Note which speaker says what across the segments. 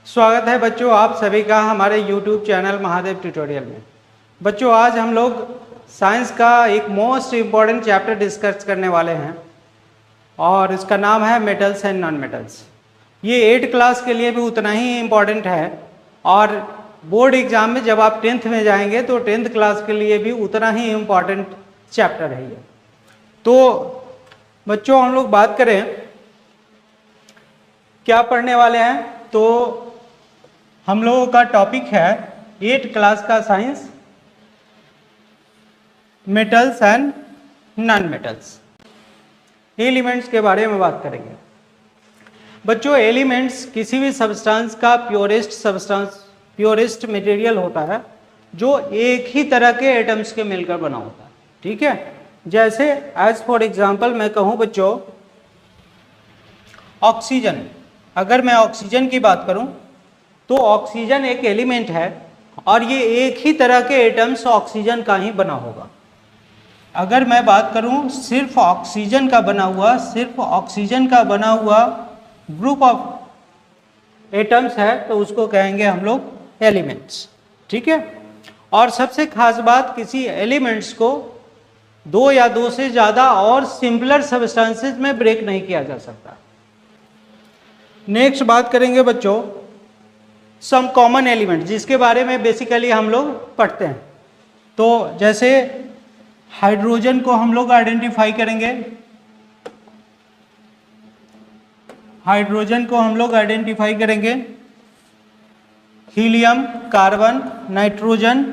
Speaker 1: स्वागत है बच्चों आप सभी का हमारे YouTube चैनल महादेव ट्यूटोरियल में। बच्चों आज हम लोग साइंस का एक मोस्ट इम्पॉर्टेंट चैप्टर डिस्कस करने वाले हैं और इसका नाम है मेटल्स एंड नॉन मेटल्स। ये 8 क्लास के लिए भी उतना ही इम्पॉर्टेंट है और बोर्ड एग्जाम में जब आप 10th में जाएंगे तो 10th क्लास के लिए भी उतना ही इम्पॉर्टेंट चैप्टर है ये। तो बच्चों हम लोग बात करें क्या पढ़ने वाले हैं, तो हम लोगों का टॉपिक है 8 क्लास का science metals and non metals. Elements के बारे में बात करेंगे। बच्चों एलिमेंट्स किसी भी सब्सटेंस का प्योरेस्ट मटेरियल होता है जो एक ही तरह के एटम्स के मिलकर बना होता है। ठीक है, जैसे एज फॉर एग्जांपल मैं कहूँ बच्चों ऑक्सीजन। अगर मैं ऑक्सीजन की बात करूं तो ऑक्सीजन एक एलिमेंट है और ये एक ही तरह के एटम्स ऑक्सीजन का ही बना होगा। अगर मैं बात करूं सिर्फ ऑक्सीजन का बना हुआ ग्रुप ऑफ एटम्स है तो उसको कहेंगे हम लोग एलिमेंट्स। ठीक है, और सबसे खास बात किसी एलिमेंट्स को 2 या 2 से ज़्यादा और सिंपलर सब्सटेंसेस में ब्रेक नहीं किया जा सकता। नेक्स्ट बात करेंगे बच्चों सम कॉमन एलिमेंट जिसके बारे में बेसिकली हम लोग पढ़ते हैं। तो जैसे हाइड्रोजन को हम लोग आइडेंटिफाई करेंगे, helium, carbon, nitrogen,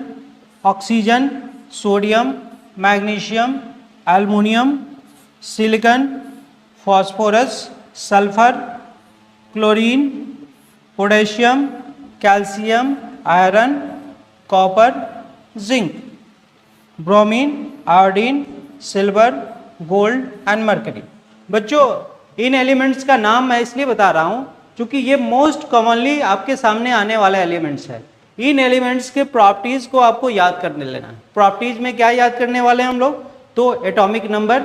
Speaker 1: oxygen, sodium, magnesium, aluminium, silicon, phosphorus, sulphur, chlorine, potassium, calcium, iron, copper, zinc, bromine, iodine, silver, gold and mercury. बच्चों इन एलिमेंट्स का नाम मैं इसलिए बता रहा हूं क्योंकि ये मोस्ट कॉमनली आपके सामने आने वाले एलिमेंट्स है। इन एलिमेंट्स के प्रॉपर्टीज को आपको याद करने लेना है। प्रॉपर्टीज में क्या याद करने वाले हैं हम लोग, तो एटॉमिक नंबर,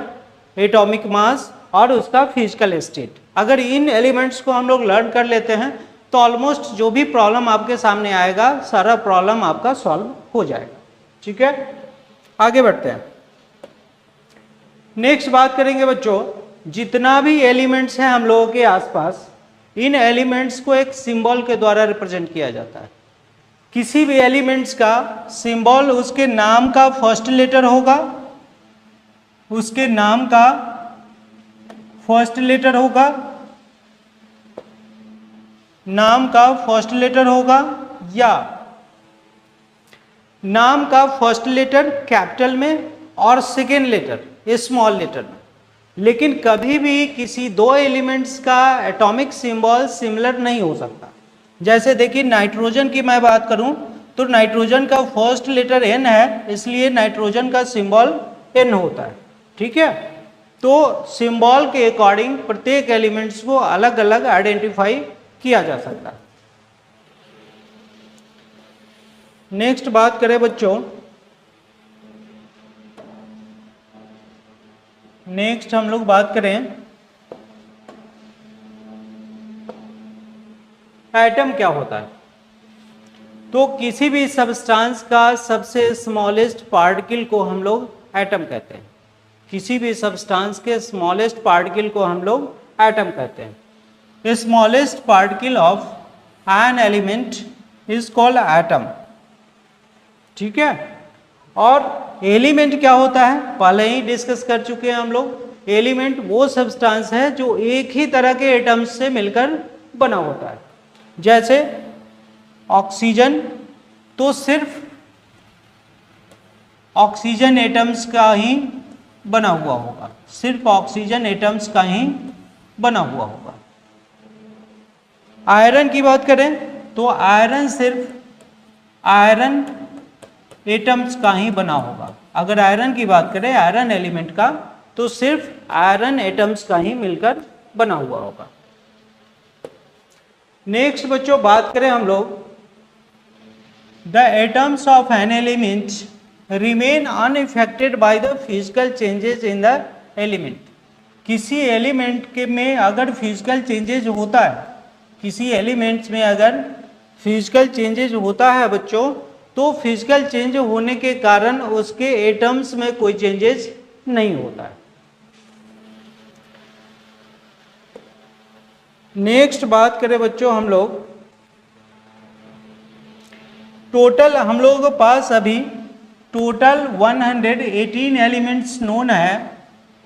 Speaker 1: एटॉमिक मास और उसका फिजिकल स्टेट। अगर इन एलिमेंट्स को हम लोग लर्न कर लेते हैं तो ऑलमोस्ट जो भी प्रॉब्लम आपके सामने आएगा सारा प्रॉब्लम आपका सॉल्व हो जाएगा। ठीक है, आगे बढ़ते हैं। नेक्स्ट बात करेंगे बच्चों जितना भी एलिमेंट्स हैं हम लोगों के आसपास, इन एलिमेंट्स को एक सिंबल के द्वारा रिप्रेजेंट किया जाता है। किसी भी एलिमेंट्स का सिंबल उसके नाम का फर्स्ट लेटर होगा, नाम का फर्स्ट लेटर होगा या नाम का फर्स्ट लेटर कैपिटल में और सेकेंड लेटर स्मॉल लेटर में। लेकिन कभी भी किसी 2 एलिमेंट्स का एटॉमिक सिंबल सिमिलर नहीं हो सकता। जैसे देखिए नाइट्रोजन की मैं बात करूं तो नाइट्रोजन का फर्स्ट लेटर N है, इसलिए नाइट्रोजन का सिंबल N होता है। ठीक है, तो सिंबल के अकॉर्डिंग प्रत्येक एलिमेंट्स को अलग अलग आइडेंटिफाई किया जा सकता है। नेक्स्ट बात करें बच्चों, हम लोग बात करें एटम क्या होता है। तो किसी भी सब्सटेंस का सबसे स्मॉलेस्ट पार्टिकल को हम लोग एटम कहते हैं। किसी भी सब्सटेंस के स्मॉलेस्ट पार्टिकल को हम लोग एटम कहते हैं। Smallest particle of an element is called atom. ठीक है, और एलिमेंट क्या होता है पहले ही डिस्कस कर चुके हैं हम लोग। एलिमेंट वो सब्सटेंस है जो एक ही तरह के एटम्स से मिलकर बना होता है। जैसे ऑक्सीजन तो सिर्फ ऑक्सीजन एटम्स का ही बना हुआ होगा, आयरन की बात करें तो आयरन सिर्फ आयरन एटम्स का ही बना होगा। अगर आयरन की बात करें आयरन एलिमेंट का तो सिर्फ आयरन एटम्स का ही मिलकर बना हुआ होगा। नेक्स्ट बच्चों बात करें हम लोग the atoms of an element remain unaffected by the physical changes in the element. किसी एलिमेंट के में अगर फिजिकल चेंजेज होता है किसी एलिमेंट्स में अगर फिजिकल चेंजेज होता है बच्चों, तो फिजिकल चेंज होने के कारण उसके एटम्स में कोई चेंजेस नहीं होता है। नेक्स्ट बात करें बच्चों हम लोग, टोटल हम लोगों के पास अभी टोटल 118 एलिमेंट्स नोन है,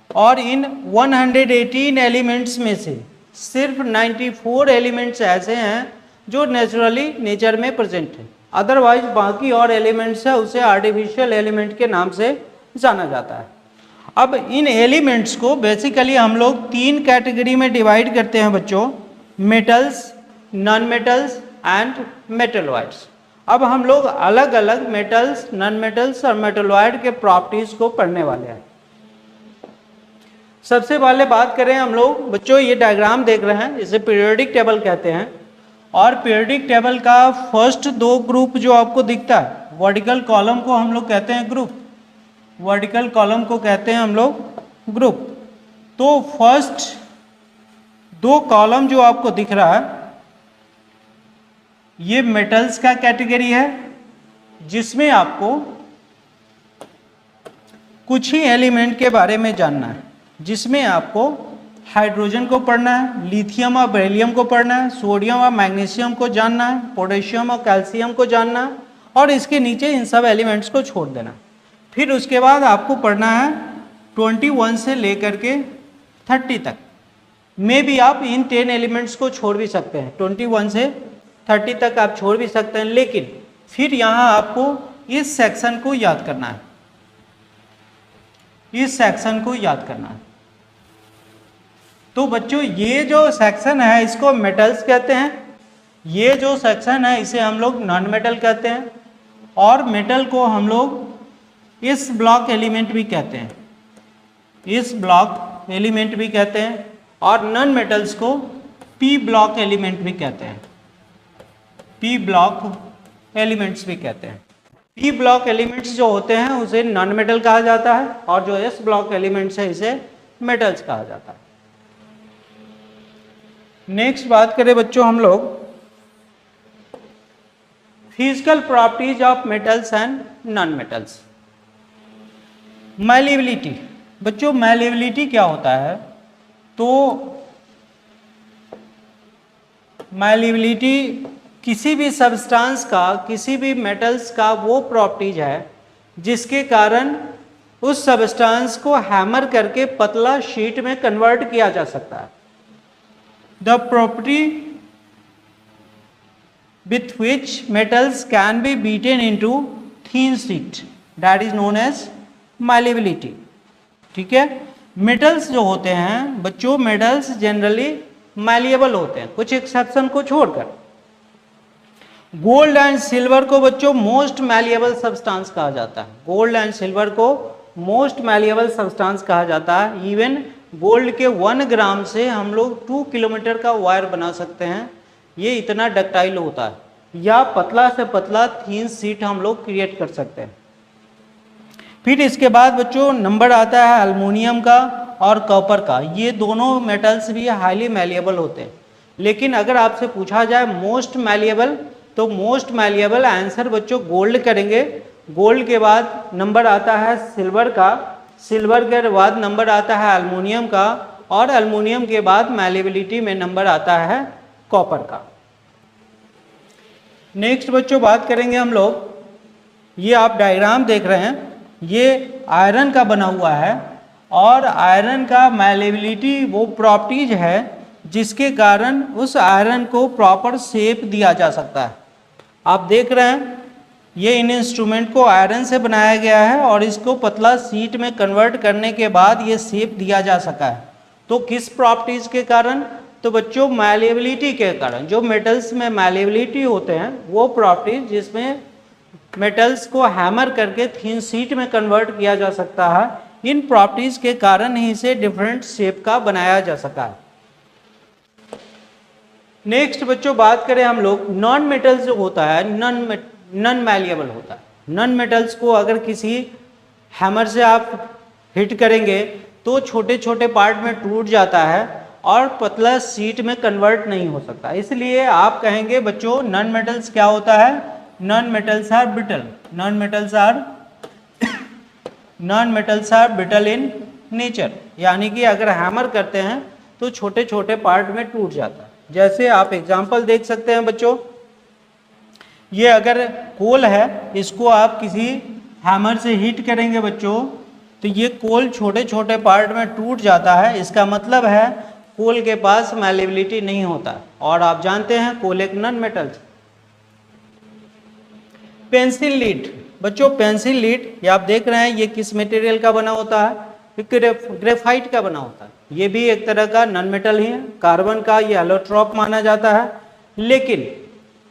Speaker 1: और इन 118 एलिमेंट्स में से सिर्फ 94 एलिमेंट्स ऐसे हैं जो नेचुरली नेचर में प्रेजेंट है। अदरवाइज बाकी और एलिमेंट्स है उसे आर्टिफिशियल एलिमेंट के नाम से जाना जाता है। अब इन एलिमेंट्स को बेसिकली हम लोग 3 कैटेगरी में डिवाइड करते हैं बच्चों, metals, non metals and metalloids. अब हम लोग अलग अलग मेटल्स, नॉन मेटल्स और मेटलॉइड के प्रॉपर्टीज को पढ़ने वाले हैं। सबसे पहले बात करें हम लोग बच्चों, ये डायग्राम देख रहे हैं, इसे पीरियोडिक टेबल कहते हैं, और पीरियोडिक टेबल का फर्स्ट 2 ग्रुप जो आपको दिखता है, वर्टिकल कॉलम को हम लोग कहते हैं ग्रुप, वर्टिकल कॉलम को कहते हैं हम लोग ग्रुप। तो फर्स्ट 2 कॉलम जो आपको दिख रहा है ये मेटल्स का कैटेगरी है, जिसमें आपको कुछ ही एलिमेंट के बारे में जानना है, जिसमें आपको हाइड्रोजन को पढ़ना है, लिथियम और बेरिलियम को पढ़ना है, सोडियम और मैग्नीशियम को जानना है, पोटेशियम और कैल्शियम को जानना है, और इसके नीचे इन सब एलिमेंट्स को छोड़ देना। फिर उसके बाद आपको पढ़ना है 21 से लेकर के 30 तक। मे भी आप इन 10 एलिमेंट्स को छोड़ भी सकते हैं, 21 से 30 तक आप छोड़ भी सकते हैं, लेकिन फिर यहाँ आपको इस सेक्शन को याद करना है, इस सेक्शन को याद करना है। तो बच्चों ये जो सेक्शन है इसको मेटल्स कहते हैं, ये जो सेक्शन है इसे हम लोग नॉन मेटल कहते हैं, और मेटल को हम लोग इस ब्लॉक एलिमेंट भी कहते हैं, इस ब्लॉक एलिमेंट भी कहते हैं, और नॉन मेटल्स को पी ब्लॉक एलिमेंट भी कहते हैं, पी ब्लॉक एलिमेंट्स भी कहते हैं। पी ब्लॉक एलिमेंट्स जो होते हैं उसे नॉन मेटल कहा जाता है, और जो एस ब्लॉक एलिमेंट्स है इसे मेटल्स कहा जाता है। नेक्स्ट बात करें बच्चों हम लोग physical properties of metals and non metals. Malleability, बच्चों मैलिबिलिटी क्या होता है? तो मैलिबिलिटी किसी भी सब्सटेंस का, किसी भी मेटल्स का वो प्रॉपर्टीज है जिसके कारण उस सब्सटेंस को हैमर करके पतला शीट में कन्वर्ट किया जा सकता है। The property with which metals can be beaten into thin sheet that is known as malleability। ठीक है, मेटल्स जो होते हैं बच्चों, मेटल्स जनरली मैलिएबल होते हैं कुछ एक्सेप्शन को छोड़कर। गोल्ड एंड सिल्वर को बच्चों मोस्ट मैलिएबल सब्सटेंस कहा जाता है, गोल्ड एंड सिल्वर को मोस्ट मैलिएबल सब्सटेंस कहा जाता है। इवन गोल्ड के 1 ग्राम से हम लोग 2 किलोमीटर का वायर बना सकते हैं, ये इतना डक्टाइल होता है, या पतला से पतला थीन शीट हम लोग क्रिएट कर सकते हैं। फिर इसके बाद बच्चों नंबर आता है एल्युमिनियम का और कॉपर का। ये दोनों मेटल्स भी हाईली मैलिएबल होते हैं, लेकिन अगर आपसे पूछा जाए मोस्ट मैलिएबल, तो मोस्ट मैलिएबल आंसर बच्चों गोल्ड करेंगे। गोल्ड के बाद नंबर आता है सिल्वर का, सिल्वर के बाद नंबर आता है एल्युमिनियम का, और एल्युमिनियम के बाद मैलिएबिलिटी में नंबर आता है कॉपर का। नेक्स्ट बच्चों बात करेंगे हम लोग, ये आप डायग्राम देख रहे हैं, ये आयरन का बना हुआ है, और आयरन का मैलिएबिलिटी वो प्रॉपर्टीज है जिसके कारण उस आयरन को प्रॉपर शेप दिया जा सकता है। आप देख रहे हैं ये इन इंस्ट्रूमेंट को आयरन से बनाया गया है, और इसको पतला शीट में कन्वर्ट करने के बाद ये शेप दिया जा सका है। तो किस प्रॉपर्टीज के कारण? तो बच्चों मैलिएबिलिटी के कारण। जो मेटल्स में मैलिएबिलिटी होते हैं वो प्रॉपर्टीज जिसमें मेटल्स को हैमर करके थिन शीट में कन्वर्ट किया जा सकता है, इन प्रॉपर्टीज के कारण ही इसे डिफरेंट शेप का बनाया जा सका है। नेक्स्ट बच्चों बात करें हम लोग, नॉन मेटल्स जो होता है नॉन मैलिएबल होता है। नॉन मेटल्स को अगर किसी हैमर से आप हिट करेंगे तो छोटे छोटे पार्ट में टूट जाता है, और पतला शीट में कन्वर्ट नहीं हो सकता। इसलिए आप कहेंगे बच्चों नॉन मेटल्स क्या होता है, non metals are brittle, non metals are brittle in nature, यानी कि अगर हैमर करते हैं तो छोटे छोटे पार्ट में टूट जाता है। जैसे आप एग्जांपल देख सकते हैं बच्चों, ये अगर कोल है, इसको आप किसी हैमर से हीट करेंगे बच्चों तो ये कोल छोटे छोटे पार्ट में टूट जाता है। इसका मतलब है कोल के पास मैलेबिलिटी नहीं होता, और आप जानते हैं कोल एक नॉन मेटल्स। पेंसिल लीड बच्चों, पेंसिल लीड ये आप देख रहे हैं, ये किस मटेरियल का बना होता है, ग्रेफाइट का बना होता है। ये भी एक तरह का नॉन मेटल ही है, कार्बन का ये एलोट्रोप माना जाता है। लेकिन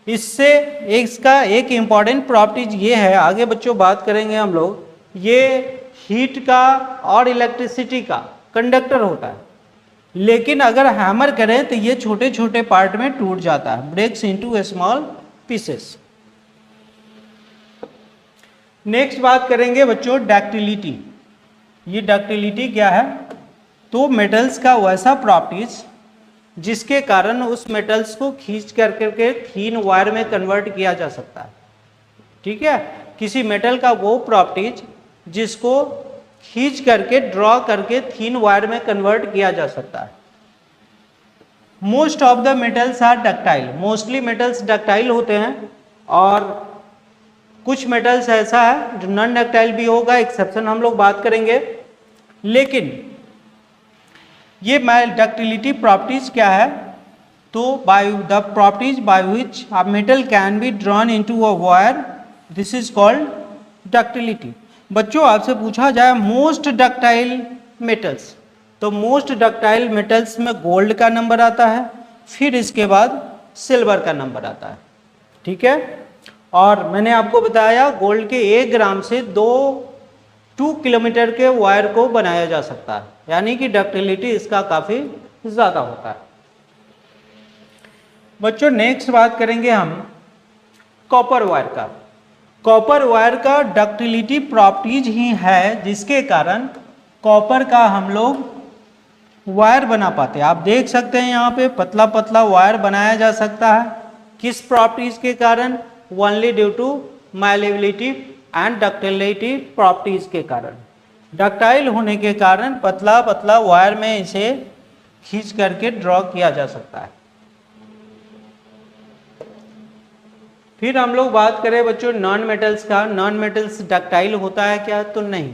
Speaker 1: इससे इसका एक इम्पॉर्टेंट प्रॉपर्टीज ये है, आगे बच्चों बात करेंगे हम लोग, ये हीट का और इलेक्ट्रिसिटी का कंडक्टर होता है। लेकिन अगर हैमर करें तो ये छोटे छोटे पार्ट में टूट जाता है, breaks into small pieces. Next बात करेंगे बच्चों डक्टिलिटी। ये डक्टिलिटी क्या है, तो मेटल्स का वैसा प्रॉपर्टीज जिसके कारण उस मेटल्स को खींच करके थीन वायर में कन्वर्ट किया जा सकता है। ठीक है, किसी मेटल का वो प्रॉपर्टीज जिसको खींच करके ड्रॉ करके थीन वायर में कन्वर्ट किया जा सकता है। Most of the metals are ductile, mostly metals ductile होते हैं, और कुछ मेटल्स ऐसा है जो नॉन डक्टाइल भी होगा, एक्सेप्शन हम लोग बात करेंगे। लेकिन ये डक्टिलिटी प्रॉपर्टीज क्या है, तो by the properties by which a metal can be drawn into a wire, this is called ductility. बच्चों आपसे पूछा जाए मोस्ट डक्टाइल मेटल्स, तो मोस्ट डक्टाइल मेटल्स में गोल्ड का नंबर आता है, फिर इसके बाद सिल्वर का नंबर आता है। ठीक है, और मैंने आपको बताया गोल्ड के 1 ग्राम से 2 किलोमीटर के वायर को बनाया जा सकता है, यानी कि डक्टिलिटी इसका काफ़ी ज़्यादा होता है। बच्चों नेक्स्ट बात करेंगे हम कॉपर वायर का। कॉपर वायर का डक्टिलिटी प्रॉपर्टीज ही है जिसके कारण कॉपर का हम लोग वायर बना पाते हैं। आप देख सकते हैं यहाँ पे पतला पतला वायर बनाया जा सकता है, किस प्रॉपर्टीज के कारण, only due to malleability and ductility properties के कारण। डक्टाइल होने के कारण पतला पतला वायर में इसे खींच करके ड्रॉ किया जा सकता है। फिर हम लोग बात करें बच्चों नॉन मेटल्स का। नॉन मेटल्स डक्टाइल होता है क्या, तो नहीं,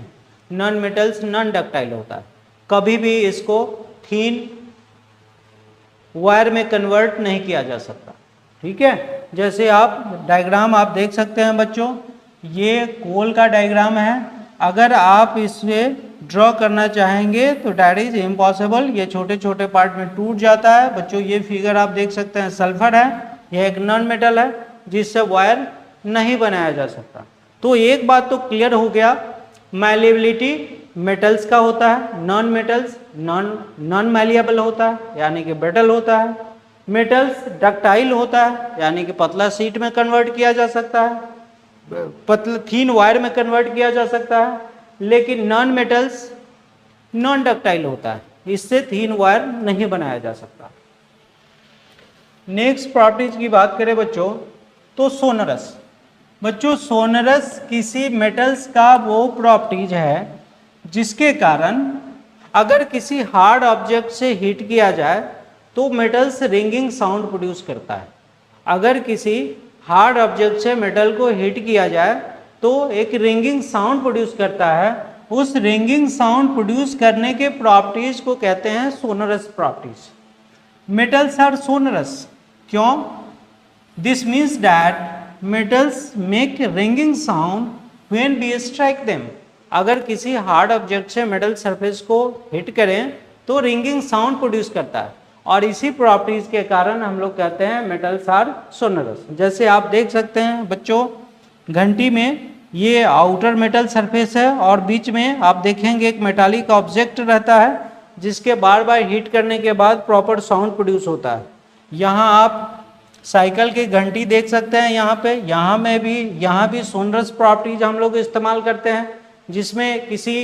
Speaker 1: नॉन मेटल्स नॉन डक्टाइल होता है। कभी भी इसको थीन वायर में कन्वर्ट नहीं किया जा सकता। ठीक है, जैसे आप डायग्राम आप देख सकते हैं बच्चों, ये कोल का डायग्राम है। अगर आप इसे ड्रॉ करना चाहेंगे तो डैट इज इम्पॉसिबल, ये छोटे छोटे पार्ट में टूट जाता है। बच्चों ये फिगर आप देख सकते हैं, सल्फर है, यह एक नॉन मेटल है जिससे वायर नहीं बनाया जा सकता। तो एक बात तो क्लियर हो गया, मैलेबिलिटी मेटल्स का होता है, नॉन मेटल्स नॉन मैलिएबल होता है यानी कि ब्रिटल होता है। मेटल्स डक्टाइल होता है यानी कि पतला शीट में कन्वर्ट किया जा सकता है, पतला थीन वायर में कन्वर्ट किया जा सकता है। लेकिन नॉन मेटल्स नॉन डक्टाइल होता है, इससे थीन वायर नहीं बनाया जा सकता। नेक्स्ट प्रॉपर्टीज की बात करें बच्चों तो सोनरस। बच्चों सोनरस किसी मेटल्स का वो प्रॉपर्टीज है जिसके कारण अगर किसी हार्ड ऑब्जेक्ट से हीट किया जाए तो मेटल्स रिंगिंग साउंड प्रोड्यूस करता है। अगर किसी हार्ड ऑब्जेक्ट से मेटल को हीट किया जाए तो एक रिंगिंग साउंड प्रोड्यूस करता है। उस रिंगिंग साउंड प्रोड्यूस करने के प्रॉपर्टीज को कहते हैं sonorous properties. Metals are sonorous, क्यों? This means that metals make ringing sound when we strike them. अगर किसी हार्ड ऑब्जेक्ट से मेटल सरफेस को हिट करें तो रिंगिंग साउंड प्रोड्यूस करता है, और इसी प्रॉपर्टीज के कारण हम लोग कहते हैं मेटल्स आर सोनरस। जैसे आप देख सकते हैं बच्चों, घंटी में ये आउटर मेटल सरफेस है और बीच में आप देखेंगे एक मेटालिक ऑब्जेक्ट रहता है जिसके बार बार हीट करने के बाद प्रॉपर साउंड प्रोड्यूस होता है। यहाँ आप साइकिल की घंटी देख सकते हैं, यहाँ पे यहाँ भी सोनरस प्रॉपर्टीज हम लोग इस्तेमाल करते हैं, जिसमें किसी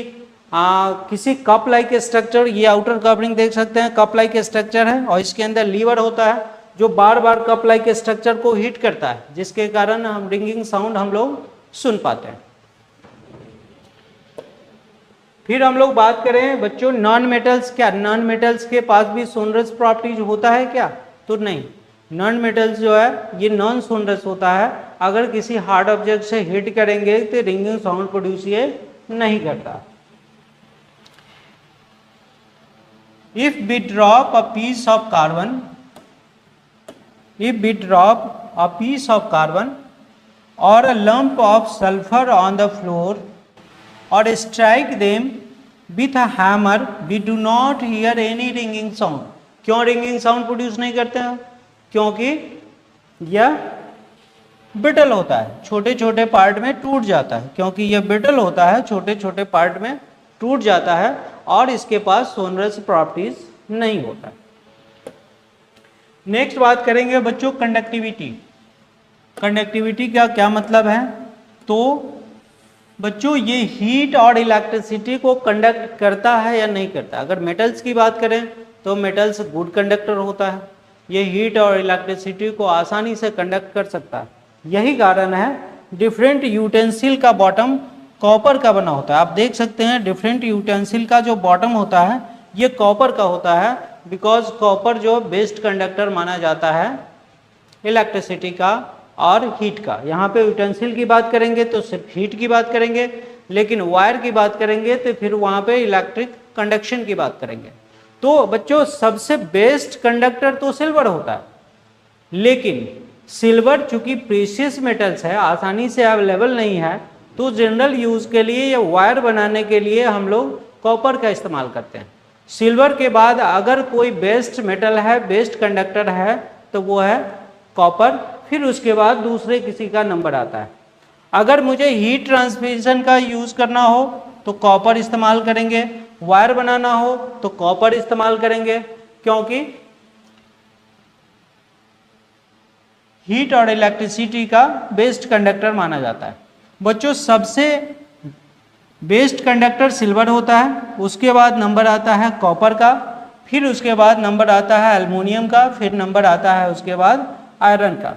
Speaker 1: किसी कप लाइक स्ट्रक्चर, ये आउटर कवरिंग देख सकते हैं कप लाइक स्ट्रक्चर है और इसके अंदर लीवर होता है जो बार बार कप लाइक स्ट्रक्चर को हीट करता है, जिसके कारण हम रिंगिंग साउंड हम लोग सुन पाते हैं। फिर हम लोग बात करें बच्चों नॉन मेटल्स, क्या नॉन मेटल्स के पास भी सोनरस प्रॉपर्टीज होता है क्या? तो नहीं, नॉन मेटल्स जो है ये नॉन सोनरस होता है। अगर किसी हार्ड ऑब्जेक्ट से हिट करेंगे तो रिंगिंग साउंड प्रोड्यूस ये नहीं करता। If we drop a piece of carbon, if we drop a piece of carbon or a lump of sulfur on the floor or strike them with a hammer, we do not hear any ringing sound. क्यों ringing sound produce नहीं करते हैं? क्योंकि यह brittle होता है, छोटे छोटे पार्ट में टूट जाता है। क्योंकि यह ब्रिटल होता है, छोटे छोटे पार्ट में टूट जाता है और इसके पास सोनरस प्रॉपर्टीज नहीं होता है। नेक्स्ट बात करेंगे बच्चों कंडक्टिविटी। कंडक्टिविटी का क्या मतलब है? तो बच्चों ये हीट और इलेक्ट्रिसिटी को कंडक्ट करता है या नहीं करता। अगर मेटल्स की बात करें तो मेटल्स गुड कंडक्टर होता है, ये हीट और इलेक्ट्रिसिटी को आसानी से कंडक्ट कर सकता है। यही कारण है डिफरेंट यूटेंसिल का बॉटम कॉपर का बना होता है। आप देख सकते हैं डिफरेंट यूटेंसिल का जो बॉटम होता है ये कॉपर का होता है, बिकॉज कॉपर जो बेस्ट कंडक्टर माना जाता है इलेक्ट्रिसिटी का और हीट का। यहाँ पे यूटेंसिल की बात करेंगे तो सिर्फ हीट की बात करेंगे, लेकिन वायर की बात करेंगे तो फिर वहाँ पे इलेक्ट्रिक कंडक्शन की बात करेंगे। तो बच्चों सबसे बेस्ट कंडक्टर तो सिल्वर होता है, लेकिन सिल्वर चूंकि प्रीशियस मेटल्स है, आसानी से अवेलेबल नहीं है, तो जनरल यूज के लिए या वायर बनाने के लिए हम लोग कॉपर का इस्तेमाल करते हैं। सिल्वर के बाद अगर कोई बेस्ट मेटल है, बेस्ट कंडक्टर है, तो वो है कॉपर, फिर उसके बाद दूसरे किसी का नंबर आता है। अगर मुझे हीट ट्रांसमिशन का यूज़ करना हो तो कॉपर इस्तेमाल करेंगे, वायर बनाना हो तो कॉपर इस्तेमाल करेंगे, क्योंकि हीट और इलेक्ट्रिसिटी का बेस्ट कंडक्टर माना जाता है। बच्चों सबसे बेस्ट कंडक्टर सिल्वर होता है, उसके बाद नंबर आता है कॉपर का, फिर उसके बाद नंबर आता है एल्युमिनियम का, फिर नंबर आता है उसके बाद आयरन का।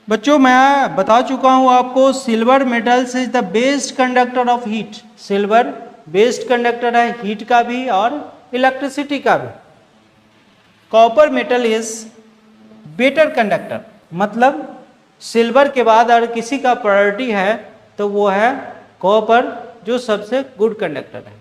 Speaker 1: बच्चों मैं बता चुका हूं आपको silver metals is the best conductor of heat. Silver best conductor है हीट का भी और इलेक्ट्रिसिटी का भी। Copper metal is better conductor, मतलब सिल्वर के बाद अगर किसी का प्रायोरिटी है तो वो है कॉपर, जो सबसे गुड कंडक्टर है।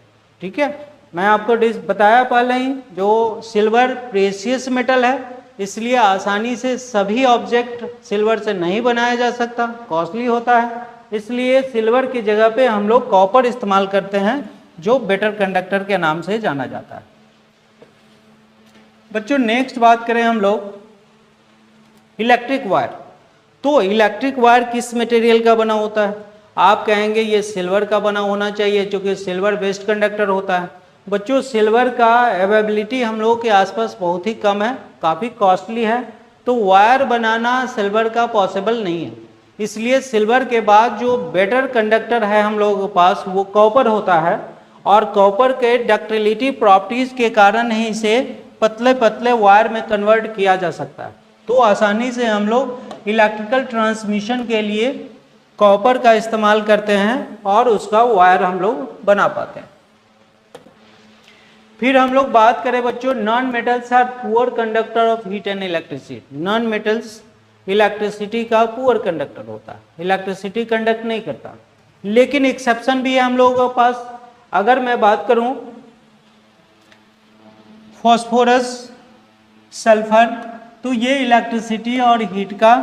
Speaker 1: ठीक है, मैं आपको बताया पहले ही, जो सिल्वर प्रेशियस मेटल है, इसलिए आसानी से सभी ऑब्जेक्ट सिल्वर से नहीं बनाया जा सकता, कॉस्टली होता है, इसलिए सिल्वर की जगह पे हम लोग कॉपर इस्तेमाल करते हैं, जो बेटर कंडक्टर के नाम से जाना जाता है। बच्चों नेक्स्ट बात करें हम लोग इलेक्ट्रिक वायर। तो इलेक्ट्रिक वायर किस मटेरियल का बना होता है? आप कहेंगे ये सिल्वर का बना होना चाहिए, क्योंकि सिल्वर बेस्ट कंडक्टर होता है। बच्चों सिल्वर का अवेलेबिलिटी हम लोगों के आसपास बहुत ही कम है, काफ़ी कॉस्टली है, तो वायर बनाना सिल्वर का पॉसिबल नहीं है। इसलिए सिल्वर के बाद जो बेटर कंडक्टर है हम लोगों के पास वो कॉपर होता है, और कॉपर के डक्टिलिटी प्रॉपर्टीज के कारण ही इसे पतले पतले वायर में कन्वर्ट किया जा सकता है। तो आसानी से हम लोग इलेक्ट्रिकल ट्रांसमिशन के लिए कॉपर का इस्तेमाल करते हैं और उसका वायर हम लोग बना पाते हैं। फिर हम लोग बात करें बच्चों non metals are poor conductor of heat and electricity. Non metals electricity का पुअर कंडक्टर होता है, इलेक्ट्रिसिटी कंडक्ट नहीं करता, लेकिन एक्सेप्शन भी है हम लोगों के पास। अगर मैं बात करूं फॉस्फोरस, सल्फर, तो ये इलेक्ट्रिसिटी और हीट का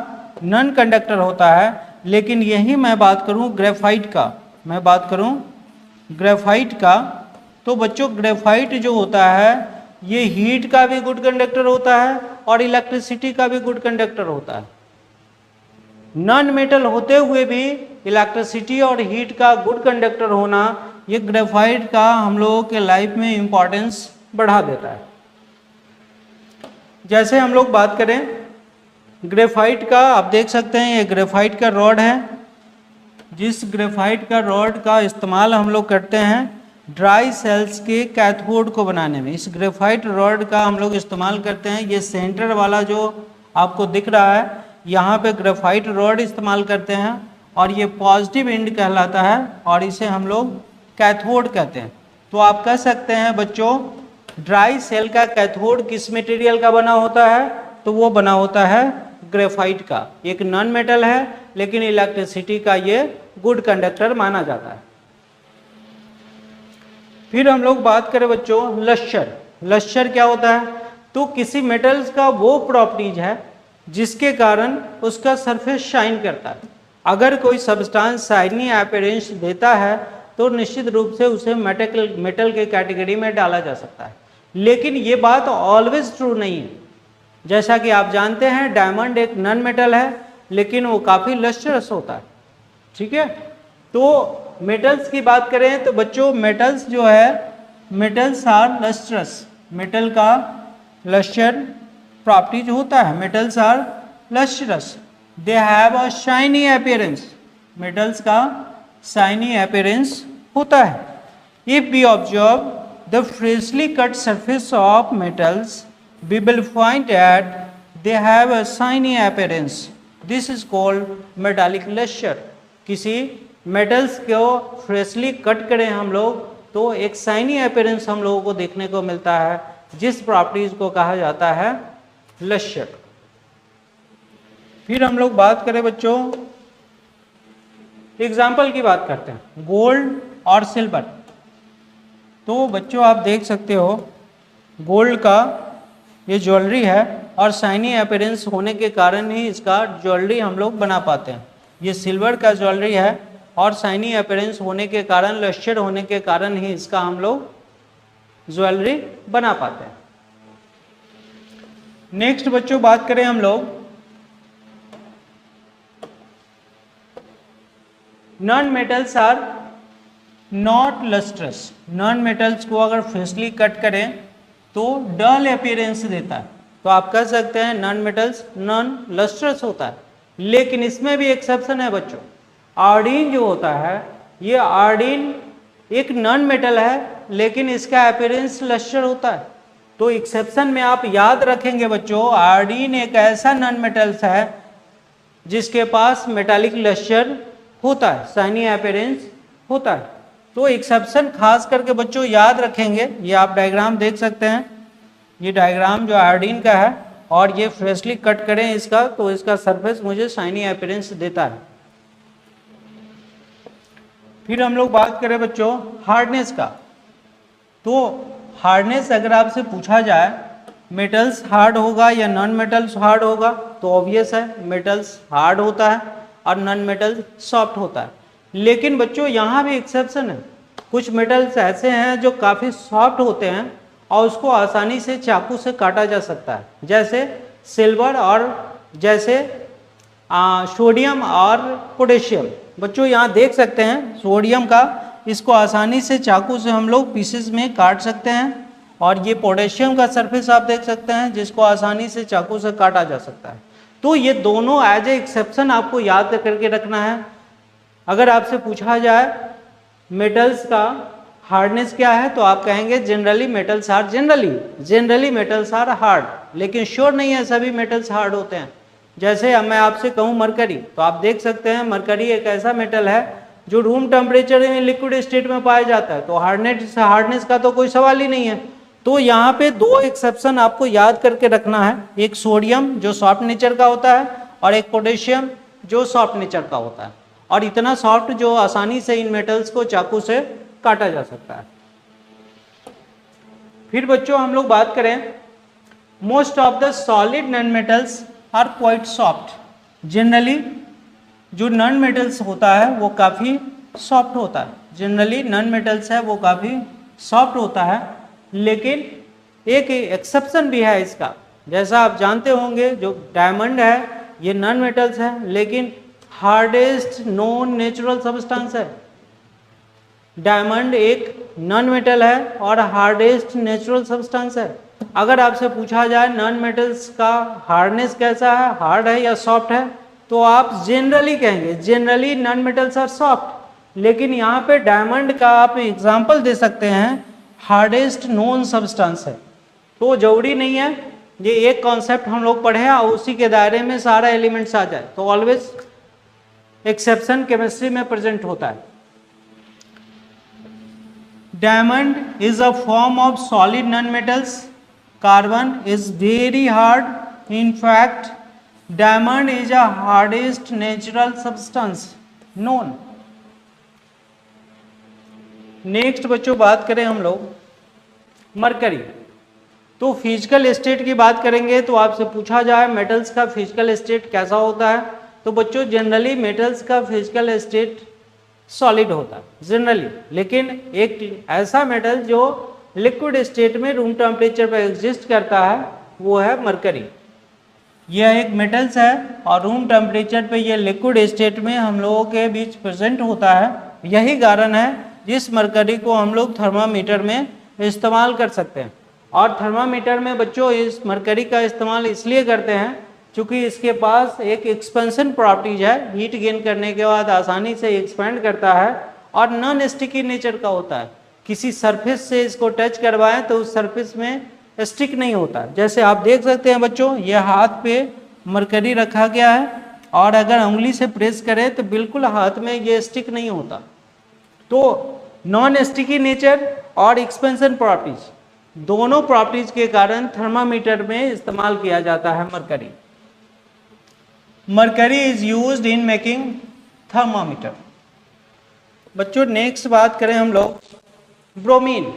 Speaker 1: नॉन कंडक्टर होता है। लेकिन यही मैं बात करूं ग्रेफाइट का, मैं बात करूं ग्रेफाइट का, तो बच्चों ग्रेफाइट जो होता है ये हीट का भी गुड कंडक्टर होता है और इलेक्ट्रिसिटी का भी गुड कंडक्टर होता है। नॉन मेटल होते हुए भी इलेक्ट्रिसिटी और हीट का गुड कंडक्टर होना, ये ग्रेफाइट का हम लोगों के लाइफ में इम्पोर्टेंस बढ़ा देता है। जैसे हम लोग बात करें ग्रेफाइट का, आप देख सकते हैं ये ग्रेफाइट का रॉड है, जिस ग्रेफाइट का रॉड का इस्तेमाल हम लोग करते हैं ड्राई सेल्स के कैथोड को बनाने में, इस ग्रेफाइट रॉड का हम लोग इस्तेमाल करते हैं। ये सेंटर वाला जो आपको दिख रहा है यहाँ पे ग्रेफाइट रॉड इस्तेमाल करते हैं और ये पॉजिटिव एंड कहलाता है और इसे हम लोग कैथोड कहते हैं। तो आप कह सकते हैं बच्चों ड्राई सेल का कैथोड किस मटेरियल का बना होता है, तो वो बना होता है ग्रेफाइट का। एक नॉन मेटल है लेकिन इलेक्ट्रिसिटी का ये गुड कंडक्टर माना जाता है। फिर हम लोग बात करें बच्चों लश्चर। लश्चर क्या होता है, तो किसी मेटल्स का वो प्रॉपर्टीज है जिसके कारण उसका सरफेस शाइन करता है। अगर कोई सब्सटेंस शाइनी अपीयरेंस देता है तो निश्चित रूप से उसे मेटल के कैटेगरी में डाला जा सकता है, लेकिन ये बात ऑलवेज ट्रू नहीं है। जैसा कि आप जानते हैं डायमंड एक नॉन मेटल है लेकिन वो काफ़ी लश्चरस होता है, ठीक है। तो मेटल्स की बात करें तो बच्चों मेटल्स जो है मेटल्स आर लस्ट्रस, मेटल का लश्चर प्रॉपर्टीज होता है। Metals are lustrous, they have a shiny appearance, metals का शाइनी अपीयरेंस होता है। If we observe the freshly cut surface of metals we will find that they have a shiny appearance. This is called metallic luster. किसी metals को freshly cut करें हम लोग तो एक शाइनी अपीयरेंस हम लोगों को देखने को मिलता है, जिस प्रॉपर्टीज को कहा जाता है लश्चर। फिर हम लोग बात करें बच्चों एग्जाम्पल की बात करते हैं गोल्ड और सिल्वर। तो बच्चों आप देख सकते हो गोल्ड का ये ज्वेलरी है और शाइनी अपीयरेंस होने के कारण ही इसका ज्वेलरी हम लोग बना पाते हैं। ये सिल्वर का ज्वेलरी है और शाइनी अपीयरेंस होने के कारण लश्चर होने के कारण ही इसका हम लोग ज्वेलरी बना पाते हैं। नेक्स्ट बच्चों बात करें हम लोग non metals are not lustrous. Non metals को अगर फ्रेशली कट करें तो डल अपीयरेंस देता है, तो आप कह सकते हैं नॉन मेटल्स नॉन लस्ट्रस होता है। लेकिन इसमें भी एक्सेप्शन है बच्चों, आयोडीन जो होता है ये आयोडीन एक नॉन मेटल है लेकिन इसका अपीयरेंस लस्टर होता है। तो एक्सेप्शन में आप याद रखेंगे बच्चों आयोडीन एक ऐसा नॉन मेटल्स है जिसके पास मेटालिक लस्टर होता है, शाइनी अपीयरेंस होता है। तो एक्सेप्शन खास करके बच्चों याद रखेंगे। ये आप डायग्राम देख सकते हैं, ये डायग्राम जो आयोडीन का है और ये फ्रेशली कट करें इसका तो इसका सरफेस मुझे शाइनी अपीयरेंस देता है। फिर हम लोग बात करें बच्चों हार्डनेस का। तो हार्डनेस अगर आपसे पूछा जाए मेटल्स हार्ड होगा या नॉन मेटल्स हार्ड होगा, तो ऑब्वियस है मेटल्स हार्ड होता है और नॉन मेटल्स सॉफ्ट होता है। लेकिन बच्चों यहाँ भी एक्सेप्शन है, कुछ मेटल्स ऐसे हैं जो काफ़ी सॉफ्ट होते हैं और उसको आसानी से चाकू से काटा जा सकता है, जैसे सिल्वर और जैसे सोडियम और पोटेशियम। बच्चों यहाँ देख सकते हैं सोडियम का, इसको आसानी से चाकू से हम लोग पीसेस में काट सकते हैं, और ये पोटेशियम का सरफेस आप देख सकते हैं जिसको आसानी से चाकू से काटा जा सकता है। तो ये दोनों एज ए एक्सेप्शन आपको याद करके रखना है। अगर आपसे पूछा जाए मेटल्स का हार्डनेस क्या है तो आप कहेंगे generally metals are generally metals are hard, लेकिन श्योर नहीं है सभी मेटल्स हार्ड होते हैं। जैसे अब मैं आपसे कहूँ मरकरी, तो आप देख सकते हैं मरकरी एक ऐसा मेटल है जो रूम टेम्परेचर में लिक्विड स्टेट में पाया जाता है, तो हार्डनेस का तो कोई सवाल ही नहीं है। तो यहाँ पे दो एक्सेप्शन आपको याद करके रखना है, एक सोडियम जो सॉफ्ट नेचर का होता है और एक पोटेशियम जो सॉफ्ट नेचर का होता है, और इतना सॉफ्ट जो आसानी से इन मेटल्स को चाकू से काटा जा सकता है। फिर बच्चों हम लोग बात करें most of the solid non metals are quite soft. Generally जो नॉन मेटल्स होता है वो काफ़ी सॉफ्ट होता है, जनरली नॉन मेटल्स है वो काफ़ी सॉफ्ट होता है, लेकिन एक एक्सेप्शन भी है इसका। जैसा आप जानते होंगे जो डायमंड है ये नॉन मेटल्स है लेकिन हार्डेस्ट नॉन नेचुरल सब्सटेंस है। डायमंड एक नॉन मेटल है और हार्डेस्ट नेचुरल सब्सटेंस है। अगर आपसे पूछा जाए नॉन मेटल्स का हार्डनेस कैसा है, हार्ड है या सॉफ्ट है, तो आप जनरली कहेंगे, generally non metals are soft. लेकिन यहाँ पे डायमंड का आप एग्जांपल दे सकते हैं, हार्डेस्ट नोन सब्सटेंस है, तो जरूरी नहीं है ये एक कॉन्सेप्ट हम लोग पढ़े और उसी के दायरे में सारा एलिमेंट्स आ जाए, तो ऑलवेज एक्सेप्शन केमिस्ट्री में प्रेजेंट होता है। Diamond is a form of solid non metals, carbon is very hard, in fact diamond is a hardest natural substance known. Next बच्चों बात करें हम लोग मरकरी, तो फिजिकल स्टेट की बात करेंगे तो आपसे पूछा जाए मेटल्स का फिजिकल स्टेट कैसा होता है, तो बच्चों जनरली मेटल्स का फिजिकल स्टेट सॉलिड होता है जनरली, लेकिन एक ऐसा मेटल जो लिक्विड स्टेट में रूम टेम्परेचर पर एग्जिस्ट करता है वो है मरकरी। यह एक मेटल्स है और रूम टेम्परेचर पे ये लिक्विड स्टेट में हम लोगों के बीच प्रेजेंट होता है। यही कारण है जिस मरकरी को हम लोग थर्मामीटर में इस्तेमाल कर सकते हैं। और थर्मामीटर में बच्चों इस मरकरी का इस्तेमाल इसलिए करते हैं क्योंकि इसके पास एक एक्सपेंशन प्रॉपर्टीज है, हीट गेन करने के बाद आसानी से एक्सपेंड करता है और नॉन स्टिकी नेचर का होता है। किसी सरफेस से इसको टच करवाएं तो उस सरफेस में स्टिक नहीं होता। जैसे आप देख सकते हैं बच्चों, यह हाथ पे मरकरी रखा गया है और अगर उंगली से प्रेस करें तो बिल्कुल हाथ में ये स्टिक नहीं होता। तो नॉन स्टिकी नेचर और एक्सपेंशन प्रॉपर्टीज, दोनों प्रॉपर्टीज के कारण थर्मामीटर में इस्तेमाल किया जाता है mercury. Mercury is used in making thermometer. बच्चों नेक्स्ट बात करें हम लोग ब्रोमीन।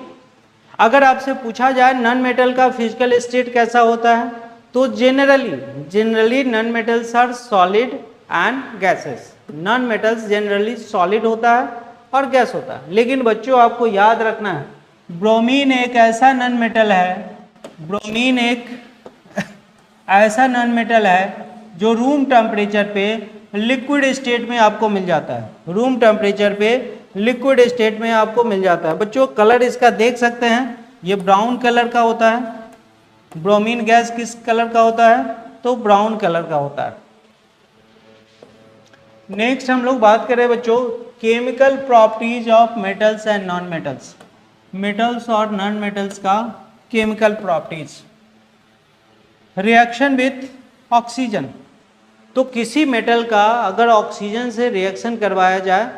Speaker 1: अगर आपसे पूछा जाए नॉन मेटल का फिजिकल स्टेट कैसा होता है, तो generally non metals are solid and gases. Non metals generally solid होता है और गैस होता है। लेकिन बच्चों आपको याद रखना है, ब्रोमीन एक ऐसा नॉन मेटल है, ब्रोमीन एक ऐसा नॉन मेटल है जो रूम टेम्परेचर पे लिक्विड स्टेट में आपको मिल जाता है। रूम टेम्परेचर पे लिक्विड स्टेट में आपको मिल जाता है। बच्चों कलर इसका देख सकते हैं, ये ब्राउन कलर का होता है। ब्रोमीन गैस किस कलर का होता है, तो ब्राउन कलर का होता है। नेक्स्ट हम लोग बात करें बच्चों chemical properties of metals and non metals. Metals और नॉन मेटल्स का chemical properties. Reaction with oxygen, तो किसी मेटल का अगर ऑक्सीजन से रिएक्शन करवाया जाए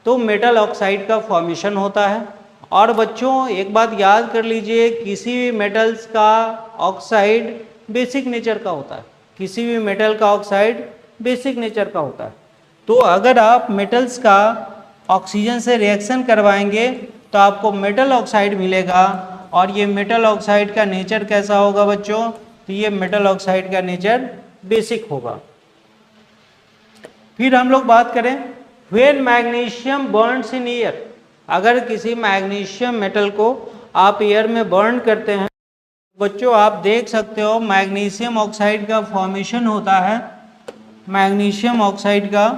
Speaker 1: तो मेटल ऑक्साइड का फॉर्मेशन होता है। और बच्चों एक बात याद कर लीजिए, किसी भी मेटल्स का ऑक्साइड बेसिक नेचर का होता है। किसी भी मेटल का ऑक्साइड बेसिक नेचर का होता है। तो अगर आप मेटल्स का ऑक्सीजन से रिएक्शन करवाएंगे तो आपको मेटल ऑक्साइड मिलेगा। और ये मेटल ऑक्साइड का नेचर कैसा होगा बच्चों, तो ये मेटल ऑक्साइड का नेचर बेसिक होगा। फिर हम लोग बात करें when magnesium Burns in air. अगर किसी मैग्नीशियम मेटल को आप एयर में बर्न करते हैं, बच्चों आप देख सकते हो मैग्नीशियम ऑक्साइड का फॉर्मेशन होता है। मैग्नीशियम ऑक्साइड का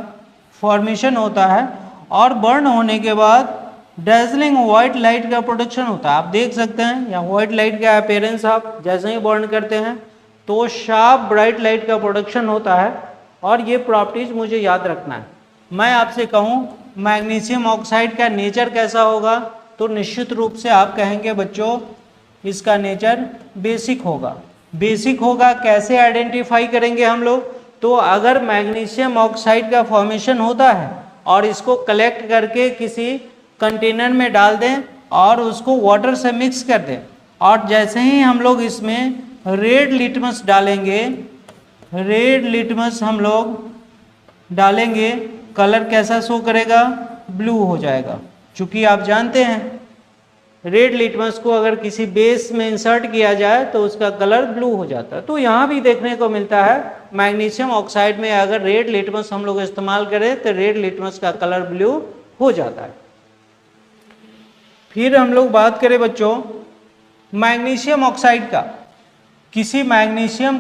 Speaker 1: फॉर्मेशन होता है और बर्न होने के बाद डेजलिंग व्हाइट लाइट का प्रोडक्शन होता है। आप देख सकते हैं या व्हाइट लाइट का अपीयरेंस आप जैसे ही बर्न करते हैं तो शार्प ब्राइट लाइट का प्रोडक्शन होता है। और ये प्रॉपर्टीज मुझे याद रखना है। मैं आपसे कहूँ मैग्नीशियम ऑक्साइड का नेचर कैसा होगा, तो निश्चित रूप से आप कहेंगे बच्चों इसका नेचर बेसिक होगा। बेसिक होगा कैसे आइडेंटिफाई करेंगे हम लोग, तो अगर मैग्नीशियम ऑक्साइड का फॉर्मेशन होता है और इसको कलेक्ट करके किसी कंटेनर में डाल दें और उसको वाटर से मिक्स कर दें, और जैसे ही हम लोग इसमें रेड लिटमस डालेंगे, रेड लिटमस हम लोग डालेंगे, कलर कैसा शो करेगा, ब्लू हो जाएगा। क्योंकि आप जानते हैं रेड लिटमस को अगर किसी बेस में इंसर्ट किया जाए तो उसका कलर ब्लू हो जाता है। तो यहाँ भी देखने को मिलता है मैग्नीशियम ऑक्साइड में अगर रेड लिटमस हम लोग इस्तेमाल करें तो रेड लिटमस का कलर ब्लू हो जाता है। फिर हम लोग बात करें बच्चों मैग्नीशियम ऑक्साइड का। किसी मैग्नीशियम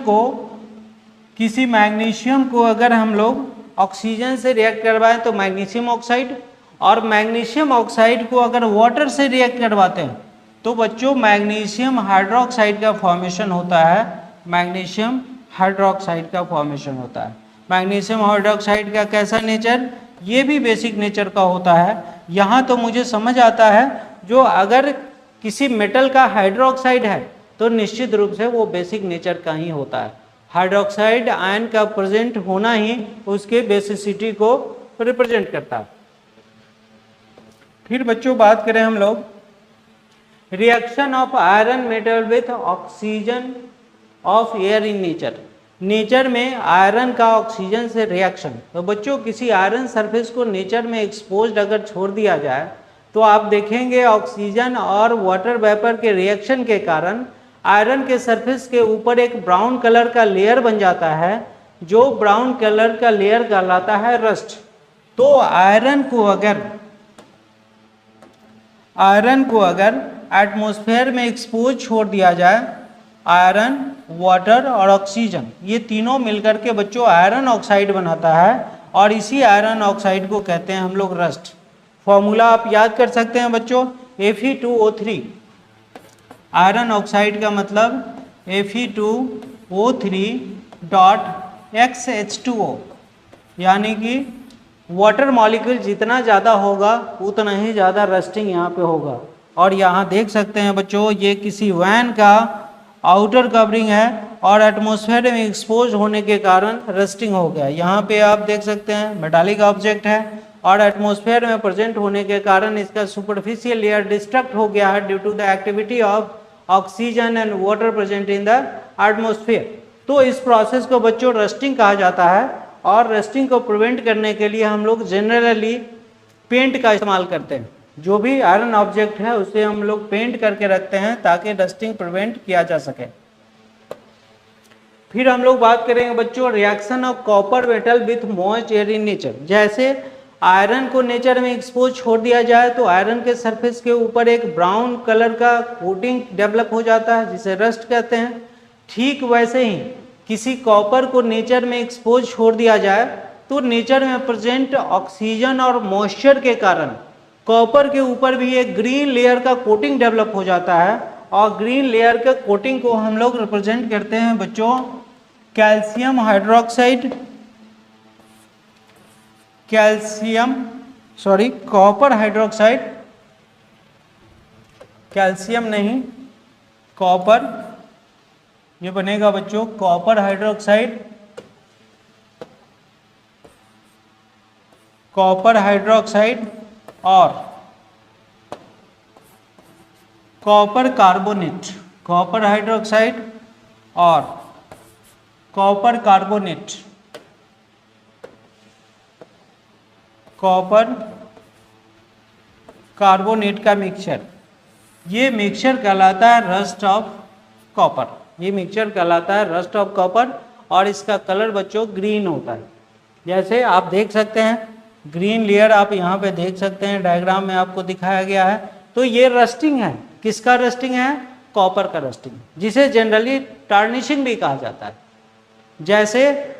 Speaker 1: को अगर हम लोग ऑक्सीजन से रिएक्ट करवाएं तो मैग्नीशियम ऑक्साइड, और मैग्नीशियम ऑक्साइड को अगर वाटर से रिएक्ट करवाते हैं तो बच्चों मैग्नीशियम हाइड्रोक्साइड का फॉर्मेशन होता है। मैग्नीशियम हाइड्रोक्साइड का फॉर्मेशन होता है। मैग्नीशियम हाइड्रोक्साइड का कैसा नेचर, ये भी बेसिक नेचर का होता है। यहाँ तो मुझे समझ आता है जो अगर किसी मेटल का हाइड्रोक्साइड है तो निश्चित रूप से वो बेसिक नेचर का ही होता है। हाइड्रोक्साइड आयन का प्रेजेंट होना ही उसके बेसिसिटी को रिप्रेजेंट करता है। फिर बच्चों बात करें हम लोग reaction of iron metal with oxygen of air in nature. Nature में आयरन का ऑक्सीजन से रिएक्शन। तो बच्चों किसी आयरन सरफेस को नेचर में एक्सपोज्ड अगर छोड़ दिया जाए तो आप देखेंगे ऑक्सीजन और वाटर वेपर के रिएक्शन के कारण आयरन के सरफेस के ऊपर एक ब्राउन कलर का लेयर बन जाता है, जो ब्राउन कलर का लेयर कहलाता है रस्ट। तो आयरन को अगर एटमॉस्फेयर में एक्सपोज छोड़ दिया जाए, आयरन, वाटर और ऑक्सीजन ये तीनों मिलकर के बच्चों आयरन ऑक्साइड बनाता है और इसी आयरन ऑक्साइड को कहते हैं हम लोग रस्ट। फॉर्मूला आप याद कर सकते हैं बच्चों, Fe2O3। आयरन ऑक्साइड का मतलब Fe2O3.XH2O, यानी कि वाटर मॉलिक्यूल जितना ज़्यादा होगा उतना ही ज़्यादा रस्टिंग यहाँ पे होगा। और यहाँ देख सकते हैं बच्चों ये किसी वैन का आउटर कवरिंग है और एटमॉस्फेयर में एक्सपोज होने के कारण रस्टिंग हो गया। यहाँ पे आप देख सकते हैं मेटालिक ऑब्जेक्ट है और एटमॉस्फेयर में प्रेजेंट होने के कारण इसका सुपरफिशियल लेयर डिस्ट्रक्ट हो गया है due to the activity of oxygen and water present in the atmosphere. तो इस प्रोसेस को बच्चों रस्टिंग कहा जाता है और रस्टिंग को प्रिवेंट करने के लिए हम लोग जनरली पेंट का इस्तेमाल करते हैं। जो भी आयरन ऑब्जेक्ट है उसे हम लोग पेंट करके रखते हैं ताकि रस्टिंग प्रिवेंट किया जा सके। फिर हम लोग बात करेंगे बच्चों reaction of copper metal with moist air in nature. जैसे आयरन को नेचर में एक्सपोज छोड़ दिया जाए तो आयरन के सरफेस के ऊपर एक ब्राउन कलर का कोटिंग डेवलप हो जाता है जिसे रस्ट कहते हैं। ठीक वैसे ही किसी कॉपर को नेचर में एक्सपोज छोड़ दिया जाए तो नेचर में प्रेजेंट ऑक्सीजन और मॉइस्चर के कारण कॉपर के ऊपर भी एक ग्रीन लेयर का कोटिंग डेवलप हो जाता है और ग्रीन लेयर के कोटिंग को हम लोग रिप्रेजेंट करते हैं बच्चों calcium hydroxide, copper hydroxide, calcium नहीं कॉपर, ये बनेगा बच्चों कॉपर हाइड्रोक्साइड, और कॉपर कार्बोनेट, कॉपर हाइड्रोक्साइड और कॉपर कार्बोनेट, कॉपर कार्बोनेट का मिक्सचर, ये मिक्सचर कहलाता है रस्ट ऑफ कॉपर। ये मिक्सचर कहलाता है रस्ट ऑफ कॉपर और इसका कलर बच्चों ग्रीन होता है। जैसे आप देख सकते हैं ग्रीन लेयर आप यहाँ पे देख सकते हैं, डायग्राम में आपको दिखाया गया है। तो ये रस्टिंग है, किसका रस्टिंग है? कॉपर का रस्टिंग, जिसे जनरली टार्निशिंग भी कहा जाता है। जैसे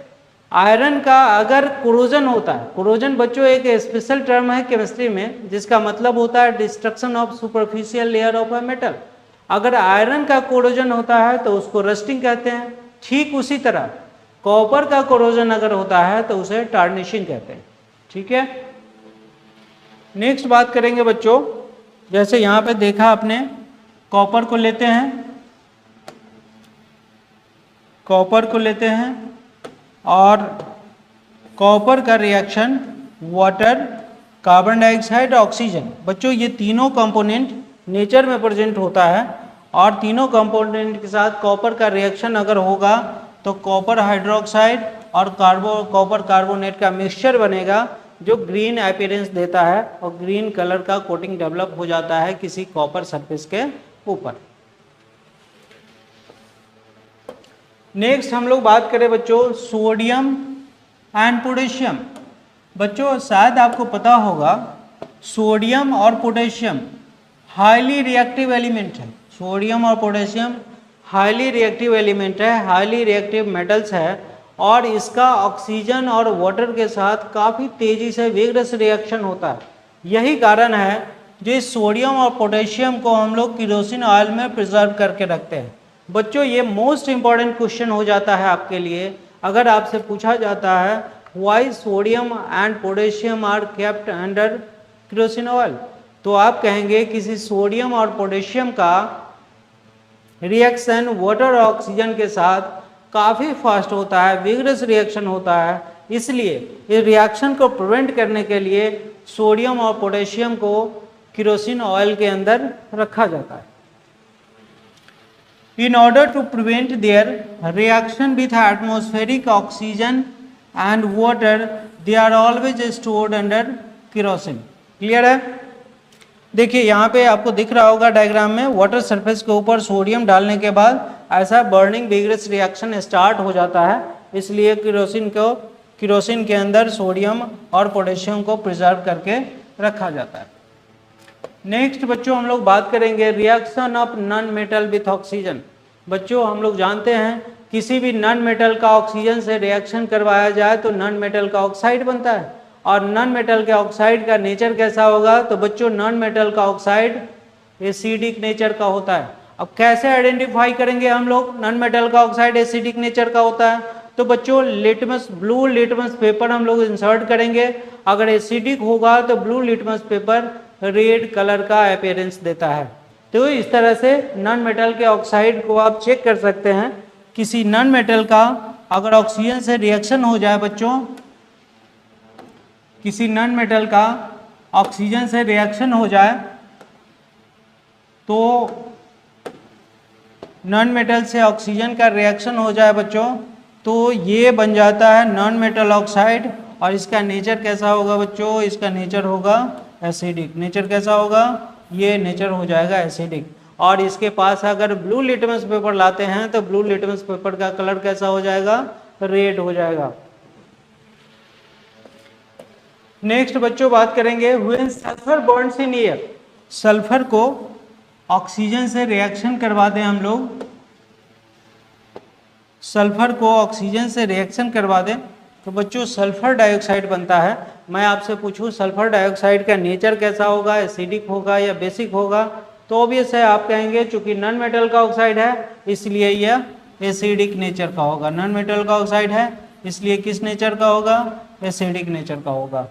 Speaker 1: आयरन का अगर कोरोजन होता है, कोरोजन बच्चों एक स्पेशल टर्म है केमिस्ट्री में जिसका मतलब होता है destruction of superficial layer of a metal. अगर आयरन का कोरोजन होता है तो उसको रस्टिंग कहते हैं। ठीक उसी तरह कॉपर का कोरोजन अगर होता है तो उसे टार्निशिंग कहते हैं। ठीक है, नेक्स्ट बात करेंगे बच्चों, जैसे यहाँ पे देखा आपने कॉपर को लेते हैं और कॉपर का reaction water, carbon dioxide, oxygen, बच्चों ये तीनों कंपोनेंट नेचर में प्रेजेंट होता है और तीनों कंपोनेंट के साथ कॉपर का रिएक्शन अगर होगा तो कॉपर हाइड्रोक्साइड और कॉपर कार्बोनेट का मिक्सचर बनेगा जो ग्रीन अपीयरेंस देता है और ग्रीन कलर का कोटिंग डेवलप हो जाता है किसी कॉपर सरफेस के ऊपर। नेक्स्ट हम लोग बात करें बच्चों सोडियम एंड पोटेशियम। बच्चों शायद आपको पता होगा सोडियम और पोटेशियम हाईली रिएक्टिव एलिमेंट है। सोडियम और पोटेशियम हाईली रिएक्टिव एलिमेंट है, हाईली रिएक्टिव मेटल्स है और इसका ऑक्सीजन और वाटर के साथ काफ़ी तेज़ी से विग्रस रिएक्शन होता है। यही कारण है जो इस सोडियम और पोटेशियम को हम लोग केरोसिन ऑयल में प्रिजर्व करके रखते हैं। बच्चों ये मोस्ट इम्पॉर्टेंट क्वेश्चन हो जाता है आपके लिए। अगर आपसे पूछा जाता है why sodium and potassium are kept under kerosene oil, तो आप कहेंगे किसी सोडियम और पोटेशियम का रिएक्शन वाटर और ऑक्सीजन के साथ काफ़ी फास्ट होता है, विगरस रिएक्शन होता है, इसलिए इस रिएक्शन को प्रिवेंट करने के लिए सोडियम और पोटेशियम को केरोसिन ऑयल के अंदर रखा जाता है। In order to prevent their reaction with atmospheric oxygen and water, they are always stored under kerosene. Clear है? देखिए यहाँ पे आपको दिख रहा होगा डायग्राम में, वाटर सरफेस के ऊपर सोडियम डालने के बाद ऐसा बर्निंग विगरस रिएक्शन स्टार्ट हो जाता है, इसलिए केरोसिन के अंदर सोडियम और पोटेशियम को प्रिजर्व करके रखा जाता है। नेक्स्ट बच्चों हम लोग बात करेंगे reaction of non metal with oxygen. बच्चों हम लोग जानते हैं किसी भी नॉन मेटल का ऑक्सीजन से रिएक्शन करवाया जाए तो नॉन मेटल का ऑक्साइड बनता है, और नॉन मेटल के ऑक्साइड का नेचर कैसा होगा, तो बच्चों नॉन मेटल का ऑक्साइड एसिडिक नेचर का होता है। अब कैसे आइडेंटिफाई करेंगे हम लोग नॉन मेटल का ऑक्साइड एसिडिक नेचर का होता है, तो बच्चों लिटमस ब्लू लिटमस पेपर हम लोग इंसर्ट करेंगे, अगर एसिडिक होगा तो blue litmus paper red colour का अपीयरेंस देता है। तो इस तरह से नॉन मेटल के ऑक्साइड को आप चेक कर सकते हैं। किसी नॉन मेटल का अगर ऑक्सीजन से रिएक्शन हो जाए बच्चों, किसी नॉन मेटल का ऑक्सीजन से रिएक्शन हो जाए तो नॉन मेटल से ऑक्सीजन का रिएक्शन हो जाए बच्चों, तो ये बन जाता है नॉन मेटल ऑक्साइड, और इसका नेचर कैसा होगा बच्चों, इसका नेचर होगा एसिडिक। नेचर कैसा होगा, ये नेचर हो जाएगा एसिडिक। और इसके पास अगर ब्लू लिटमस पेपर लाते हैं तो ब्लू लिटमस पेपर का कलर कैसा हो जाएगा, रेड हो जाएगा। नेक्स्ट बच्चों बात करेंगे when sulphur bonds in air. Sulphur को ऑक्सीजन से रिएक्शन करवा दें हम लोग, सल्फर को ऑक्सीजन से रिएक्शन करवा दें तो बच्चों सल्फर डाइऑक्साइड बनता है। मैं आपसे पूछूं सल्फर डाइऑक्साइड का नेचर कैसा होगा, एसिडिक होगा या बेसिक होगा, तो ऑब्वियस है आप कहेंगे चूंकि नॉन मेटल का ऑक्साइड है इसलिए यह एसिडिक नेचर का होगा। नॉन मेटल का ऑक्साइड है इसलिए किस नेचर का होगा, एसिडिक नेचर का होगा।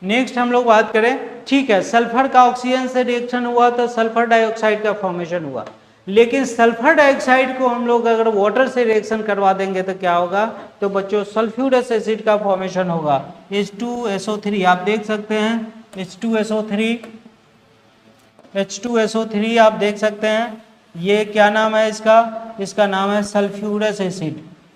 Speaker 1: नेक्स्ट हम लोग बात करें, ठीक है सल्फर का ऑक्सीजन से रिएक्शन हुआ तो सल्फर डाइऑक्साइड का फॉर्मेशन हुआ, लेकिन सल्फर डाइऑक्साइड को हम लोग अगर वाटर से रिएक्शन करवा देंगे तो क्या होगा, तो बच्चों सल्फ्यूरस एसिड का फॉर्मेशन होगा। H2SO3 आप देख सकते हैं, H2SO3 आप देख सकते हैं, ये क्या नाम है इसका नाम है सल्फ्यूरस एसिड।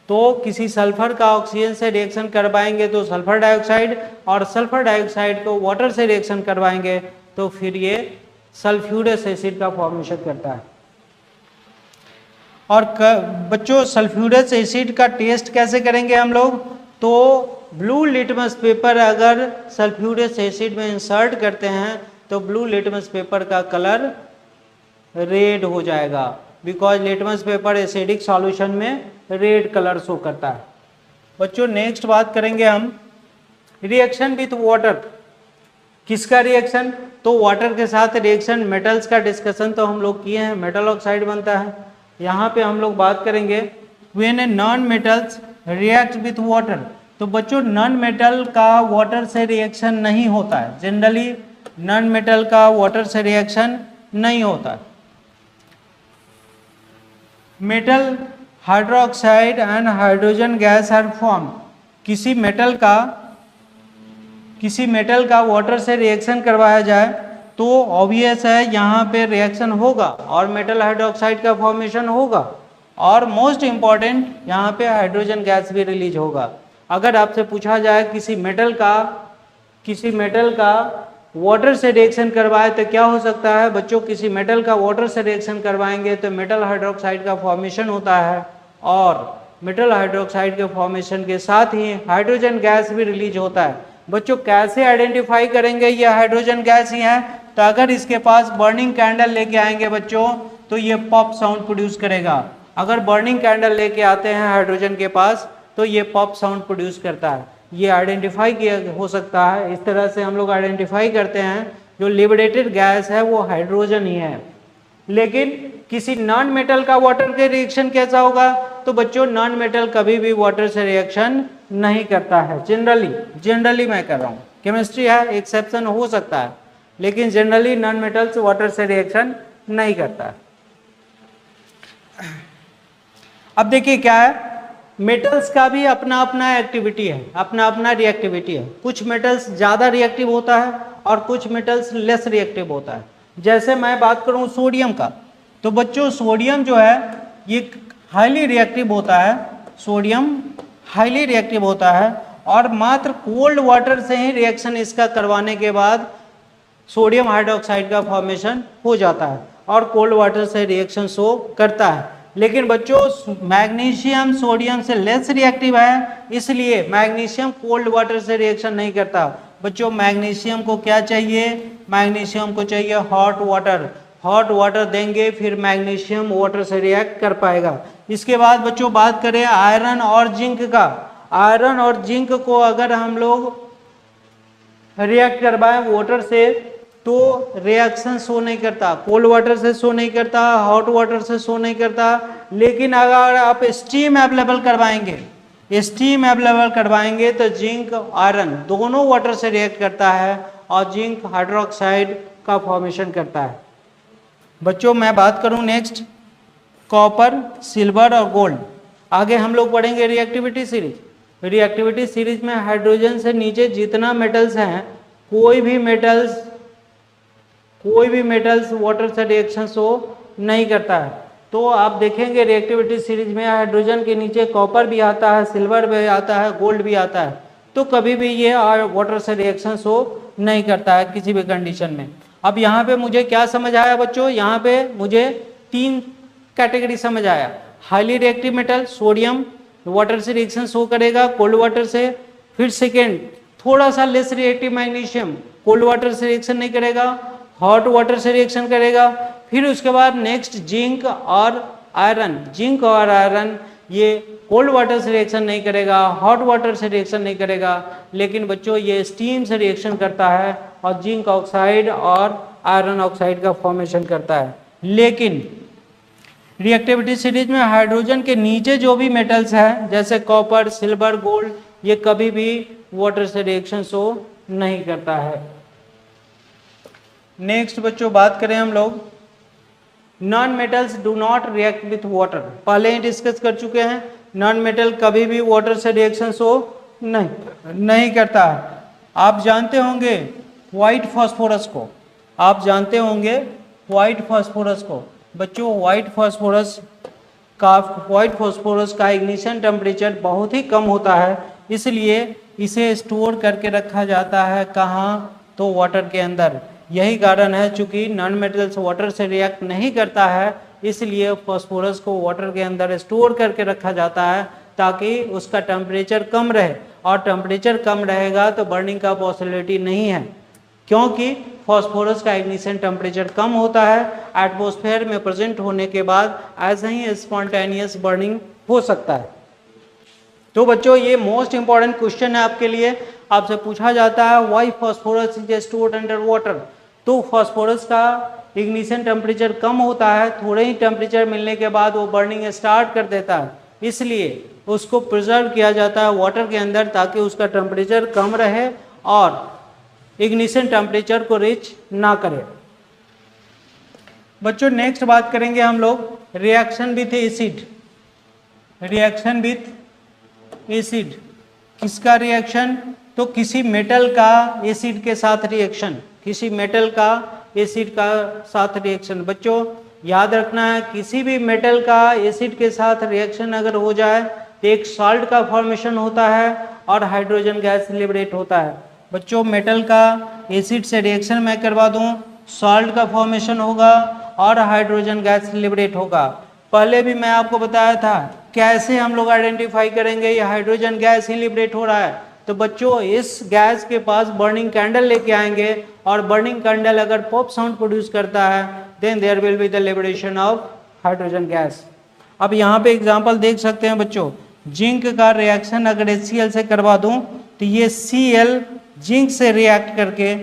Speaker 1: तो किसी सल्फर का ऑक्सीजन से रिएक्शन करवाएंगे तो सल्फर डाइऑक्साइड, और सल्फर डाइऑक्साइड को वाटर से रिएक्शन करवाएंगे तो फिर ये सल्फ्यूरस एसिड का फॉर्मेशन करता है। और बच्चों सल्फ्यूरस एसिड का टेस्ट कैसे करेंगे हम लोग, तो ब्लू लिटमस पेपर अगर सल्फ्यूरस एसिड में इंसर्ट करते हैं तो ब्लू लिटमस पेपर का कलर रेड हो जाएगा, because litmus paper acidic solution में रेड कलर शो करता है। बच्चों नेक्स्ट बात करेंगे हम रिएक्शन विथ वाटर। किसका रिएक्शन, तो वाटर के साथ रिएक्शन, मेटल्स का डिस्कशन तो हम लोग किए हैं, मेटल ऑक्साइड बनता है। यहाँ पे हम लोग बात करेंगे when a non metals react with water. तो बच्चों नॉन मेटल का वाटर से रिएक्शन नहीं होता है, जनरली नॉन मेटल का वाटर से रिएक्शन नहीं होता। Metal hydroxide and hydrogen gas are form. किसी मेटल का वाटर से रिएक्शन करवाया जाए तो ऑब्वियस है यहाँ पे रिएक्शन होगा और मेटल हाइड्रोक्साइड का फॉर्मेशन होगा, और मोस्ट इम्पॉर्टेंट यहाँ पे हाइड्रोजन गैस भी रिलीज होगा। अगर आपसे पूछा जाए किसी मेटल का वाटर से रिएक्शन करवाए तो क्या हो सकता है बच्चों, किसी मेटल का वाटर से रिएक्शन करवाएंगे तो मेटल हाइड्रोक्साइड का फॉर्मेशन होता है, और मेटल हाइड्रोक्साइड के फॉर्मेशन के साथ ही हाइड्रोजन गैस भी रिलीज होता है। बच्चों कैसे आइडेंटिफाई करेंगे ये हाइड्रोजन गैस ही है, तो अगर इसके पास बर्निंग कैंडल लेके आएंगे बच्चों तो ये पॉप साउंड प्रोड्यूस करेगा। अगर बर्निंग कैंडल लेके आते हैं हाइड्रोजन के पास तो ये पॉप साउंड प्रोड्यूस करता है। ये आइडेंटिफाई किया हो सकता है, इस तरह से हम लोग आइडेंटिफाई करते हैं जो लिबरेटेड गैस है वो हाइड्रोजन ही है। लेकिन किसी नॉन मेटल का वाटर के रिएक्शन कैसा होगा? तो बच्चों नॉन मेटल कभी भी वाटर से रिएक्शन नहीं करता है। जनरली मैं कर रहा हूँ, केमिस्ट्री है, एक्सेप्शन हो सकता है, लेकिन जनरली नॉन मेटल्स वाटर से रिएक्शन नहीं करता है। अब देखिए क्या है, मेटल्स का भी अपना अपना एक्टिविटी है, अपना अपना रिएक्टिविटी है। कुछ मेटल्स ज़्यादा रिएक्टिव होता है और कुछ मेटल्स लेस रिएक्टिव होता है। जैसे मैं बात करूं सोडियम का, तो बच्चों सोडियम जो है ये हाईली रिएक्टिव होता है। सोडियम हाईली रिएक्टिव होता है और मात्र कोल्ड वाटर से ही रिएक्शन इसका करवाने के बाद सोडियम हाइड्रोक्साइड का फॉर्मेशन हो जाता है और कोल्ड वाटर से रिएक्शन शो करता है। लेकिन बच्चों मैग्नीशियम सोडियम से लेस रिएक्टिव है, इसलिए मैग्नीशियम कोल्ड वाटर से रिएक्शन नहीं करता। बच्चों मैग्नीशियम को क्या चाहिए? मैग्नीशियम को चाहिए हॉट वाटर। हॉट वाटर देंगे फिर मैग्नीशियम वाटर से रिएक्ट कर पाएगा। इसके बाद बच्चों बात करें आयरन और जिंक का। आयरन और जिंक को अगर हम लोग रिएक्ट करवाएं वाटर से तो रिएक्शन शो नहीं करता, कोल्ड वाटर से शो नहीं करता, हॉट वाटर से शो नहीं करता। लेकिन अगर आप स्टीम अवेलेबल करवाएंगे तो जिंक आयरन दोनों वाटर से रिएक्ट करता है और जिंक हाइड्रोक्साइड का फॉर्मेशन करता है। बच्चों मैं बात करूं नेक्स्ट कॉपर, सिल्वर और गोल्ड। आगे हम लोग पढ़ेंगे रिएक्टिविटी सीरीज। रिएक्टिविटी सीरीज में हाइड्रोजन से नीचे जितना मेटल्स हैं, कोई भी मेटल्स वाटर से रिएक्शन शो नहीं करता है। तो आप देखेंगे रिएक्टिविटी सीरीज में हाइड्रोजन के नीचे कॉपर भी आता है, सिल्वर भी आता है, गोल्ड भी आता है। तो कभी भी ये वाटर से रिएक्शन शो नहीं करता है किसी भी कंडीशन में। अब यहाँ पे मुझे क्या समझ आया बच्चों? यहाँ पे मुझे 3 कैटेगरी समझ आया। Highly reactive metal sodium water से रिएक्शन शो करेगा कोल्ड वाटर से। फिर सेकेंड थोड़ा सा less reactive magnesium cold water से रिएक्शन नहीं करेगा, हॉट वाटर से रिएक्शन करेगा। फिर उसके बाद नेक्स्ट जिंक और आयरन ये कोल्ड वाटर से रिएक्शन नहीं करेगा, हॉट वाटर से रिएक्शन नहीं करेगा, लेकिन बच्चों ये स्टीम से रिएक्शन करता है और जिंक ऑक्साइड और आयरन ऑक्साइड का फॉर्मेशन करता है। लेकिन रिएक्टिविटी सीरीज में हाइड्रोजन के नीचे जो भी मेटल्स हैं जैसे कॉपर, सिल्वर, गोल्ड, ये कभी भी वाटर से रिएक्शन शो नहीं करता है। नेक्स्ट बच्चों बात करें हम लोग non metals do not react with water. पहले ही डिस्कस कर चुके हैं, नॉन मेटल कभी भी वाटर से रिएक्शन शो नहीं करता है। आप जानते होंगे व्हाइट फास्फोरस को, बच्चों व्हाइट फास्फोरस का इग्निशन टेम्परेचर बहुत ही कम होता है, इसलिए इसे स्टोर करके रखा जाता है कहाँ? तो वाटर के अंदर। यही कारण है चूंकि नॉन मेटल्स वाटर से रिएक्ट नहीं करता है, इसलिए फास्फोरस को वाटर के अंदर स्टोर करके रखा जाता है ताकि उसका टेम्परेचर कम रहे। और टेम्परेचर कम रहेगा तो बर्निंग का पॉसिबिलिटी नहीं है, क्योंकि फास्फोरस का इग्निशन टेम्परेचर कम होता है। एटमॉस्फेयर में प्रेजेंट होने के बाद ऐसे ही स्पॉन्टेनियस बर्निंग हो सकता है। तो बच्चों ये मोस्ट इंपॉर्टेंट क्वेश्चन है आपके लिए, आपसे पूछा जाता है why phosphorus is stored under water. तो फास्फोरस का इग्निशन टेम्परेचर कम होता है, थोड़े ही टेम्परेचर मिलने के बाद वो बर्निंग स्टार्ट कर देता है, इसलिए उसको प्रिजर्व किया जाता है वाटर के अंदर ताकि उसका टेम्परेचर कम रहे और इग्निशन टेम्परेचर को रीच ना करे। बच्चों नेक्स्ट बात करेंगे हम लोग रिएक्शन विथ एसिड। किसका रिएक्शन? तो किसी मेटल का एसिड के साथ रिएक्शन। बच्चों याद रखना है किसी भी मेटल का एसिड के साथ रिएक्शन अगर हो जाए तो एक सॉल्ट का फॉर्मेशन होता है और हाइड्रोजन गैस लिबरेट होता है। बच्चों मेटल का एसिड से रिएक्शन मैं करवा दूं, सॉल्ट का फॉर्मेशन होगा और हाइड्रोजन गैस लिबरेट होगा। पहले भी मैं आपको बताया था कैसे हम लोग आइडेंटिफाई करेंगे ये हाइड्रोजन गैस ही लिबरेट हो रहा है। तो बच्चों इस गैस के पास बर्निंग कैंडल लेके आएंगे और बर्निंग कैंडल अगर पॉप साउंड प्रोड्यूस करता है then there will be the liberation of hydrogen gas. अब यहाँ पे एग्जांपल देख सकते हैं बच्चों, जिंक का रिएक्शन अगर HCl से करवा दूं तो ये Cl जिंक से रिएक्ट करके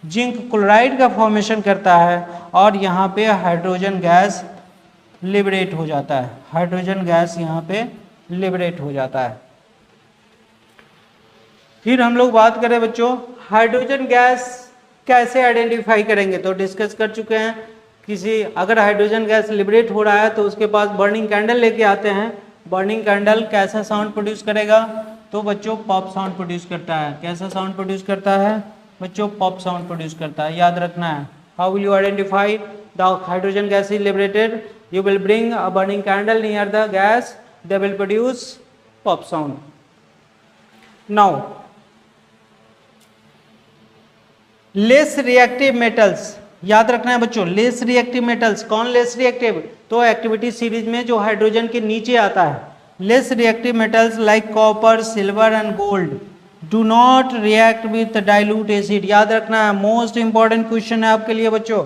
Speaker 1: जिंक क्लोराइड का फॉर्मेशन करता है और यहाँ पे हाइड्रोजन गैस लिबरेट हो जाता है, हाइड्रोजन गैस यहाँ पे लिबरेट हो जाता है। फिर हम लोग बात करें बच्चों हाइड्रोजन गैस कैसे आइडेंटिफाई करेंगे, तो डिस्कस कर चुके हैं। किसी अगर हाइड्रोजन गैस लिबरेट हो रहा है तो उसके पास बर्निंग कैंडल लेके आते हैं। बर्निंग कैंडल कैसा साउंड प्रोड्यूस करेगा, तो बच्चों पॉप साउंड प्रोड्यूस करता है। कैसा साउंड प्रोड्यूस करता है बच्चों, पॉप साउंड प्रोड्यूस करता है, याद रखना है। How will you identify the hydrogen gas is liberated, you will bring a burning candle near the gas, they will produce pop sound. Now less reactive metals, याद रखना है बच्चों, लेस रिएक्टिव मेटल्स। कौन लेस रिएक्टिव, तो activity series में जो hydrogen के नीचे आता है। Less reactive metals like copper, silver and gold do not react with dilute acid. याद रखना है, मोस्ट इंपॉर्टेंट क्वेश्चन है आपके लिए बच्चों।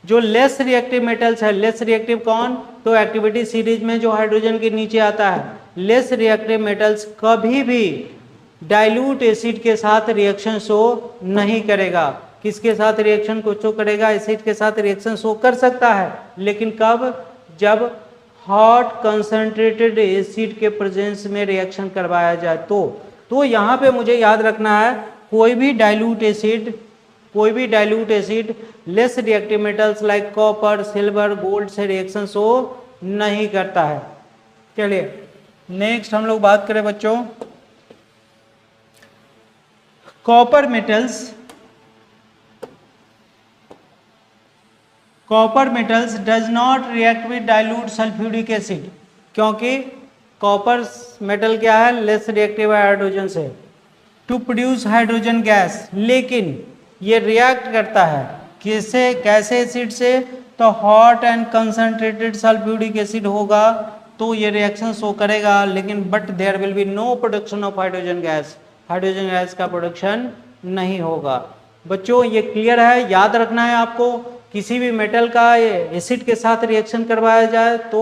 Speaker 1: जो लेस रिएक्टिव मेटल्स है, लेस रिएक्टिव कौन, तो एक्टिविटी सीरीज में जो हाइड्रोजन के नीचे आता है। लेस रिएक्टिव मेटल्स कभी भी डाइल्यूट एसिड के साथ रिएक्शन शो नहीं करेगा। किसके साथ रिएक्शन को शो करेगा, एसिड के साथ रिएक्शन शो कर सकता है, लेकिन कब, जब हॉट कंसंट्रेटेड एसिड के प्रेजेंस में रिएक्शन करवाया जाए तो यहाँ पे मुझे याद रखना है कोई भी dilute acid less reactive metals like copper, silver, gold से रिएक्शन शो नहीं करता है। चलिए नेक्स्ट हम लोग बात करें बच्चों copper metals does not react with dilute sulphuric acid, क्योंकि कॉपर मेटल क्या है, लेस रिएक्टिव है हाइड्रोजन से, टू प्रोड्यूस हाइड्रोजन गैस। लेकिन ये रिएक्ट करता है कैसे एसिड से, तो hot and concentrated sulphuric acid होगा तो ये रिएक्शन शो करेगा, लेकिन but there will be no production of hydrogen gas, hydrogen gas का प्रोडक्शन नहीं होगा। बच्चों ये क्लियर है, याद रखना है आपको। किसी भी मेटल का एसिड के साथ रिएक्शन करवाया जाए तो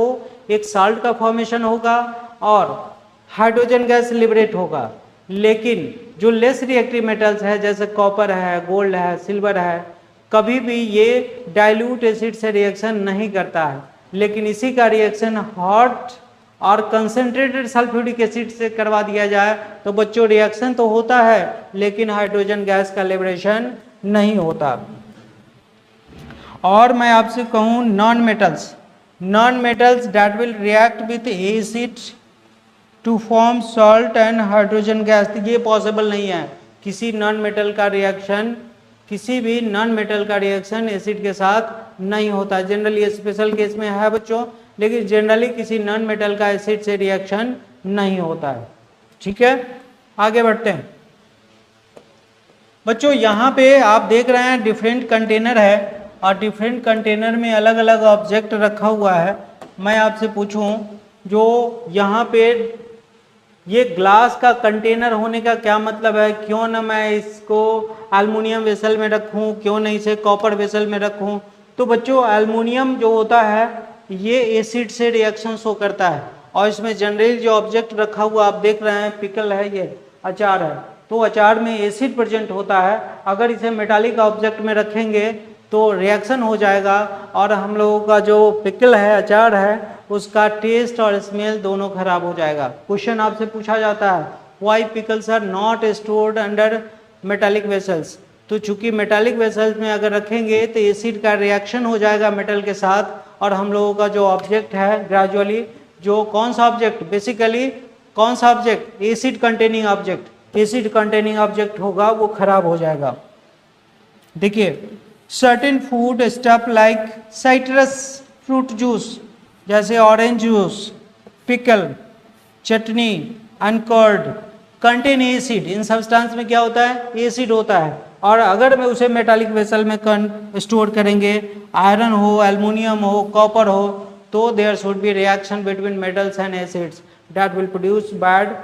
Speaker 1: एक साल्ट का फॉर्मेशन होगा और हाइड्रोजन गैस लिबरेट होगा। लेकिन जो लेस रिएक्टिव मेटल्स है जैसे कॉपर है, गोल्ड है, सिल्वर है, कभी भी ये डाइल्यूट एसिड से रिएक्शन नहीं करता है। लेकिन इसी का रिएक्शन हॉट और कंसंट्रेटेड सल्फ्यूरिक एसिड से करवा दिया जाए तो बच्चों रिएक्शन तो होता है लेकिन हाइड्रोजन गैस का लिबरेशन नहीं होता। और मैं आपसे कहूँ non metals that will react with acid to form salt and hydrogen gas, ये पॉसिबल नहीं है। किसी भी नॉन मेटल का रिएक्शन एसिड के साथ नहीं होता। जनरली स्पेशल केस में है बच्चों, लेकिन जनरली किसी नॉन मेटल का एसिड से रिएक्शन नहीं होता है। ठीक है, आगे बढ़ते हैं बच्चों। यहाँ पे आप देख रहे हैं डिफरेंट कंटेनर है और डिफरेंट कंटेनर में अलग अलग ऑब्जेक्ट रखा हुआ है। मैं आपसे पूछूं जो यहाँ पे ये ग्लास का कंटेनर होने का क्या मतलब है, क्यों ना मैं इसको एल्युमिनियम वेसल में रखूं, क्यों नहीं इसे कॉपर वेसल में रखूं। तो बच्चों एल्युमिनियम जो होता है ये एसिड से रिएक्शन शो करता है और इसमें जनरली जो ऑब्जेक्ट रखा हुआ आप देख रहे हैं पिकल है, ये अचार है, तो अचार में एसिड प्रेजेंट होता है। अगर इसे मेटालिक ऑब्जेक्ट में रखेंगे तो रिएक्शन हो जाएगा और हम लोगों का जो पिकल है, अचार है, उसका टेस्ट और स्मेल दोनों खराब हो जाएगा। क्वेश्चन आपसे पूछा जाता है why pickles are not stored under metallic vessels, तो चूंकि मेटालिक वेसल्स में अगर रखेंगे तो एसिड का रिएक्शन हो जाएगा मेटल के साथ और हम लोगों का जो ऑब्जेक्ट है ग्रेजुअली जो कौन सा ऑब्जेक्ट, बेसिकली कौन सा ऑब्जेक्ट, एसिड कंटेनिंग ऑब्जेक्ट होगा वो खराब हो जाएगा। देखिए certain food stuff like citrus fruit juice जैसे ऑरेंज जूस, पिकल, चटनी, अनकर्ड कंटेन एसिड। इन सब्सटेंस में क्या होता है, एसिड होता है। और अगर मैं उसे मेटालिक वेसल में स्टोर करेंगे, आयरन हो, एल्युमिनियम हो, कॉपर हो, तो there should be reaction between metals and acids that will produce bad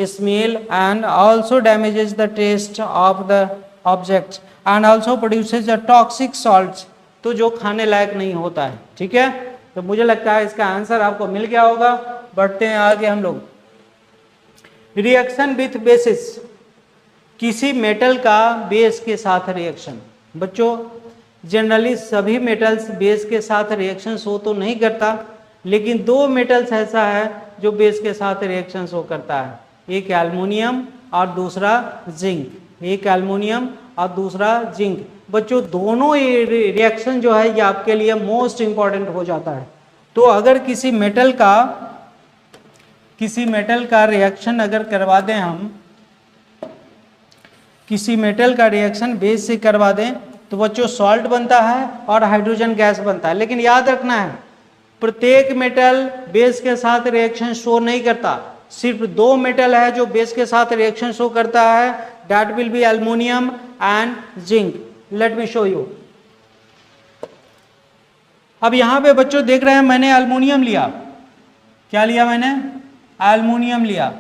Speaker 1: smell and also damages the taste of the objects and also produces the toxic salts, तो जो खाने लायक नहीं होता है। ठीक है, तो मुझे लगता है इसका आंसर आपको मिल गया होगा। बढ़ते हैं आगे हम लोग। रिएक्शन विथ बेसिस, किसी मेटल का बेस के साथ रिएक्शन, बच्चों जनरली सभी मेटल्स बेस के साथ रिएक्शन शो तो नहीं करता, लेकिन दो मेटल्स ऐसा है जो बेस के साथ रिएक्शन शो करता है, एक एल्युमिनियम और दूसरा जिंक। एक एल्युमिनियम और दूसरा जिंक। बच्चों दोनों रिएक्शन जो है ये आपके लिए मोस्ट इंपॉर्टेंट हो जाता है। तो अगर किसी मेटल का रिएक्शन अगर करवा दें हम, किसी मेटल का रिएक्शन बेस से करवा दें तो बच्चों सॉल्ट बनता है और हाइड्रोजन गैस बनता है। लेकिन याद रखना है प्रत्येक मेटल बेस के साथ रिएक्शन शो नहीं करता, सिर्फ दो मेटल है जो बेस के साथ रिएक्शन शो करता है, that will be aluminium and zinc. Let me show you. अब यहां पे बच्चों देख रहे हैं मैंने एल्युमिनियम लिया। क्या लिया मैंने? एल्युमिनियम लिया।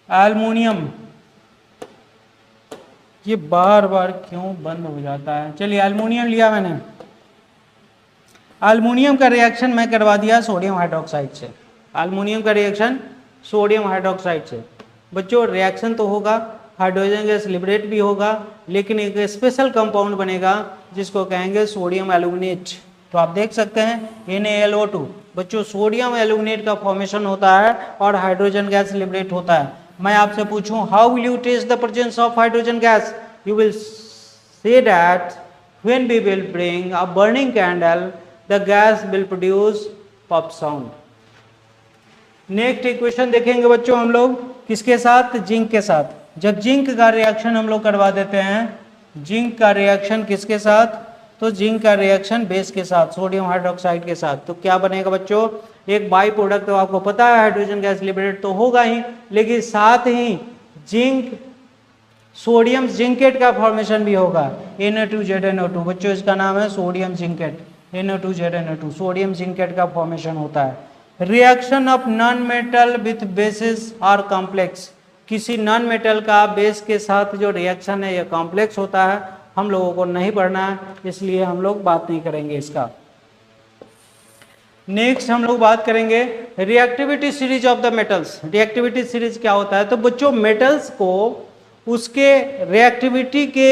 Speaker 1: एल्युमिनियम ये बार बार क्यों बंद हो जाता है? चलिए एल्युमिनियम लिया मैंने। एल्युमिनियम का रिएक्शन मैं करवा दिया सोडियम हाइड्रोक्साइड से। एल्युमिनियम का रिएक्शन सोडियम हाइड्रोक्साइड से। बच्चों रिएक्शन तो होगा, हाइड्रोजन गैस लिबरेट भी होगा, लेकिन एक स्पेशल कंपाउंड बनेगा जिसको कहेंगे सोडियम एल्यूमिनेट। तो आप देख सकते हैं NaLO2। बच्चों सोडियम एल्यूमिनेट का फॉर्मेशन होता है और हाइड्रोजन गैस लिबरेट होता है। मैं आपसे पूछूं how will you test the presence of hydrogen gas? You will say that when we will bring a burning candle the gas will produce puff sound. Next equation देखेंगे बच्चों हम लोग किसके साथ? जिंक के साथ। जब जिंक का रिएक्शन हम लोग करवा देते हैं, जिंक का रिएक्शन किसके साथ? तो जिंक का रिएक्शन बेस के साथ, सोडियम हाइड्रोक्साइड के साथ। तो क्या बनेगा बच्चों? एक बाई प्रोडक्ट तो आपको पता है हाइड्रोजन गैस लिबरेट तो होगा ही, लेकिन साथ ही जिंक सोडियम जिंकेट का फॉर्मेशन भी होगा, Na2ZnO2। बच्चों इसका नाम है sodium zincate, Na2ZnO2। Sodium zincate का फॉर्मेशन होता है। Reaction of non metal with basis और कॉम्प्लेक्स। किसी नॉन मेटल का बेस के साथ जो रिएक्शन है ये कॉम्प्लेक्स होता है, हम लोगों को नहीं पढ़ना है, इसलिए हम लोग बात नहीं करेंगे इसका। नेक्स्ट हम लोग बात करेंगे reactivity series of the metals. Reactivity series क्या होता है? तो बच्चों मेटल्स को उसके रिएक्टिविटी के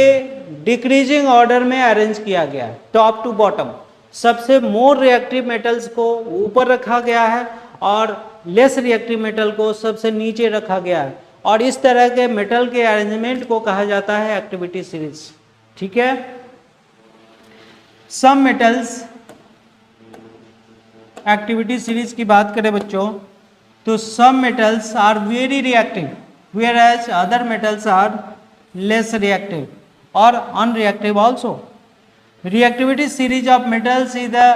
Speaker 1: डिक्रीजिंग ऑर्डर में अरेंज किया गया है, टॉप टू बॉटम। सबसे मोर रिएक्टिव मेटल्स को ऊपर रखा गया है और लेस रिएक्टिव मेटल को सबसे नीचे रखा गया है, और इस तरह के मेटल के अरेंजमेंट को कहा जाता है एक्टिविटी सीरीज। ठीक है। सम मेटल्स एक्टिविटी सीरीज की बात करें बच्चों तो some metals are very reactive whereas other metals are less reactive or unreactive also. Reactivity series of metals is the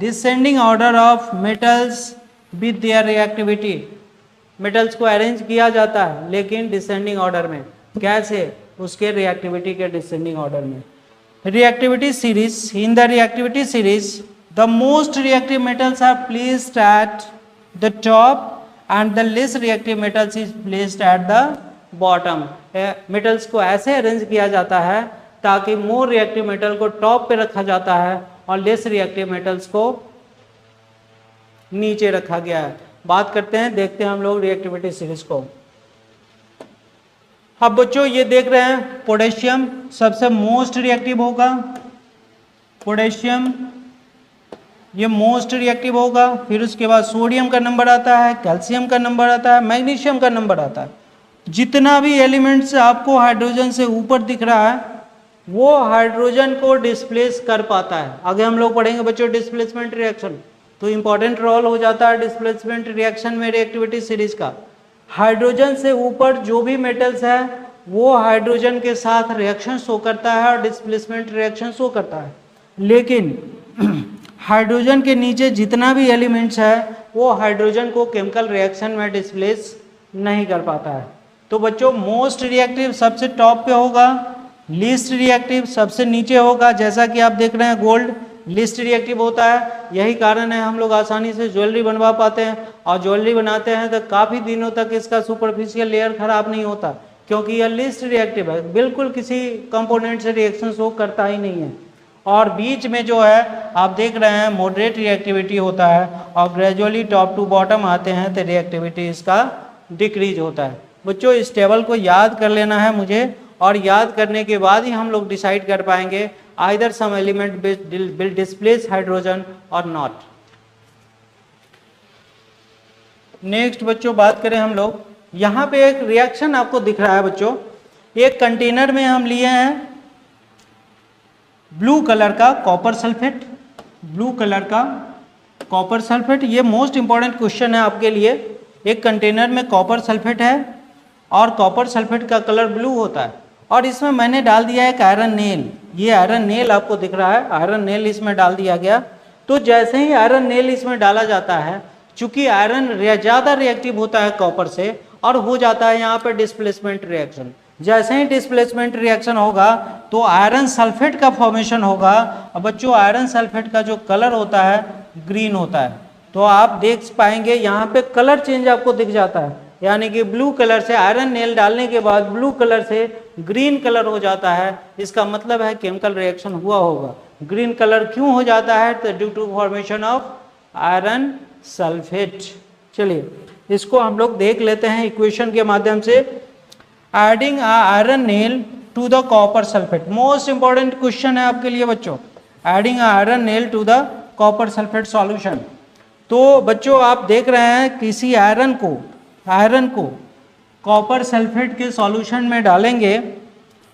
Speaker 1: descending order of metals with their reactivity. metals को arrange किया जाता है लेकिन डिसेंडिंग ऑर्डर में। कैसे? उसके reactivity के descending order में। Reactivity series, in the reactivity series the most reactive metals are placed at the top and the less reactive metals is placed at the bottom. metals को ऐसे arrange किया जाता है ताकि मोर रिएक्टिव मेटल को top पे रखा जाता है और लेस रिएक्टिव मेटल्स को नीचे रखा गया है। बात करते हैं, देखते हैं हम लोग रिएक्टिविटी सीरीज को। अब बच्चों ये देख रहे हैं पोटेशियम सबसे मोस्ट रिएक्टिव होगा, पोटेशियम ये मोस्ट रिएक्टिव होगा। फिर उसके बाद सोडियम का नंबर आता है, कैल्शियम का नंबर आता है, मैग्नीशियम का नंबर आता है। जितना भी एलिमेंट्स आपको हाइड्रोजन से ऊपर दिख रहा है वो हाइड्रोजन को डिस्प्लेस कर पाता है। आगे हम लोग पढ़ेंगे बच्चों डिस्प्लेसमेंट रिएक्शन, तो इंपॉर्टेंट रोल हो जाता है डिस्प्लेसमेंट रिएक्शन में रिएक्टिविटी सीरीज का। हाइड्रोजन से ऊपर जो भी मेटल्स है वो हाइड्रोजन के साथ रिएक्शन शो करता है और डिस्प्लेसमेंट रिएक्शन शो करता है, लेकिन हाइड्रोजन के नीचे जितना भी एलिमेंट्स है वो हाइड्रोजन को केमिकल रिएक्शन में डिस्प्लेस नहीं कर पाता है। तो बच्चों मोस्ट रिएक्टिव सबसे टॉप पे होगा, लीस्ट रिएक्टिव सबसे नीचे होगा। जैसा कि आप देख रहे हैं गोल्ड लीस्ट रिएक्टिव होता है, यही कारण है हम लोग आसानी से ज्वेलरी बनवा पाते हैं, और ज्वेलरी बनाते हैं तो काफ़ी दिनों तक इसका सुपरफिशियल लेयर खराब नहीं होता क्योंकि यह लीस्ट रिएक्टिव है, बिल्कुल किसी कंपोनेंट से रिएक्शन शो करता ही नहीं है। और बीच में जो है आप देख रहे हैं मॉडरेट रिएक्टिविटी होता है, और ग्रेजुअली टॉप टू बॉटम आते हैं तो रिएक्टिविटी इसका डिक्रीज होता है। बच्चों इस टेबल को याद कर लेना है मुझे, और याद करने के बाद ही हम लोग डिसाइड कर पाएंगे either some element will displace hydrogen और नॉट। नेक्स्ट बच्चों बात करें हम लोग, यहाँ पे एक रिएक्शन आपको दिख रहा है बच्चों। एक कंटेनर में हम लिए हैं ब्लू कलर का कॉपर सल्फेट, ब्लू कलर का कॉपर सल्फेट। ये मोस्ट इंपॉर्टेंट क्वेश्चन है आपके लिए। एक कंटेनर में कॉपर सल्फेट है और कॉपर सल्फेट का कलर ब्लू होता है, और इसमें मैंने डाल दिया एक आयरन नेल। ये आयरन नेल आपको दिख रहा है, आयरन नेल इसमें डाल दिया गया। तो जैसे ही आयरन नेल इसमें डाला जाता है, चूंकि आयरन ज़्यादा रिएक्टिव होता है कॉपर से, और हो जाता है यहाँ पर डिस्प्लेसमेंट रिएक्शन। जैसे ही डिस्प्लेसमेंट रिएक्शन होगा तो आयरन सल्फेट का फॉर्मेशन होगा। अब बच्चों आयरन सल्फेट का जो कलर होता है ग्रीन होता है। तो आप देख पाएंगे यहाँ पे कलर चेंज आपको दिख जाता है, यानी कि ब्लू कलर से आयरन नेल डालने के बाद ब्लू कलर से ग्रीन कलर हो जाता है। इसका मतलब है केमिकल रिएक्शन हुआ होगा। ग्रीन कलर क्यों हो जाता है? तो due to formation of iron sulphate. चलिए इसको हम लोग देख लेते हैं इक्वेशन के माध्यम से। Adding iron nail to the copper sulphate, most important question है आपके लिए बच्चों। Adding iron nail to the copper sulphate solution. तो बच्चों आप देख रहे हैं किसी आयरन को कॉपर सल्फेट के सॉल्यूशन में डालेंगे,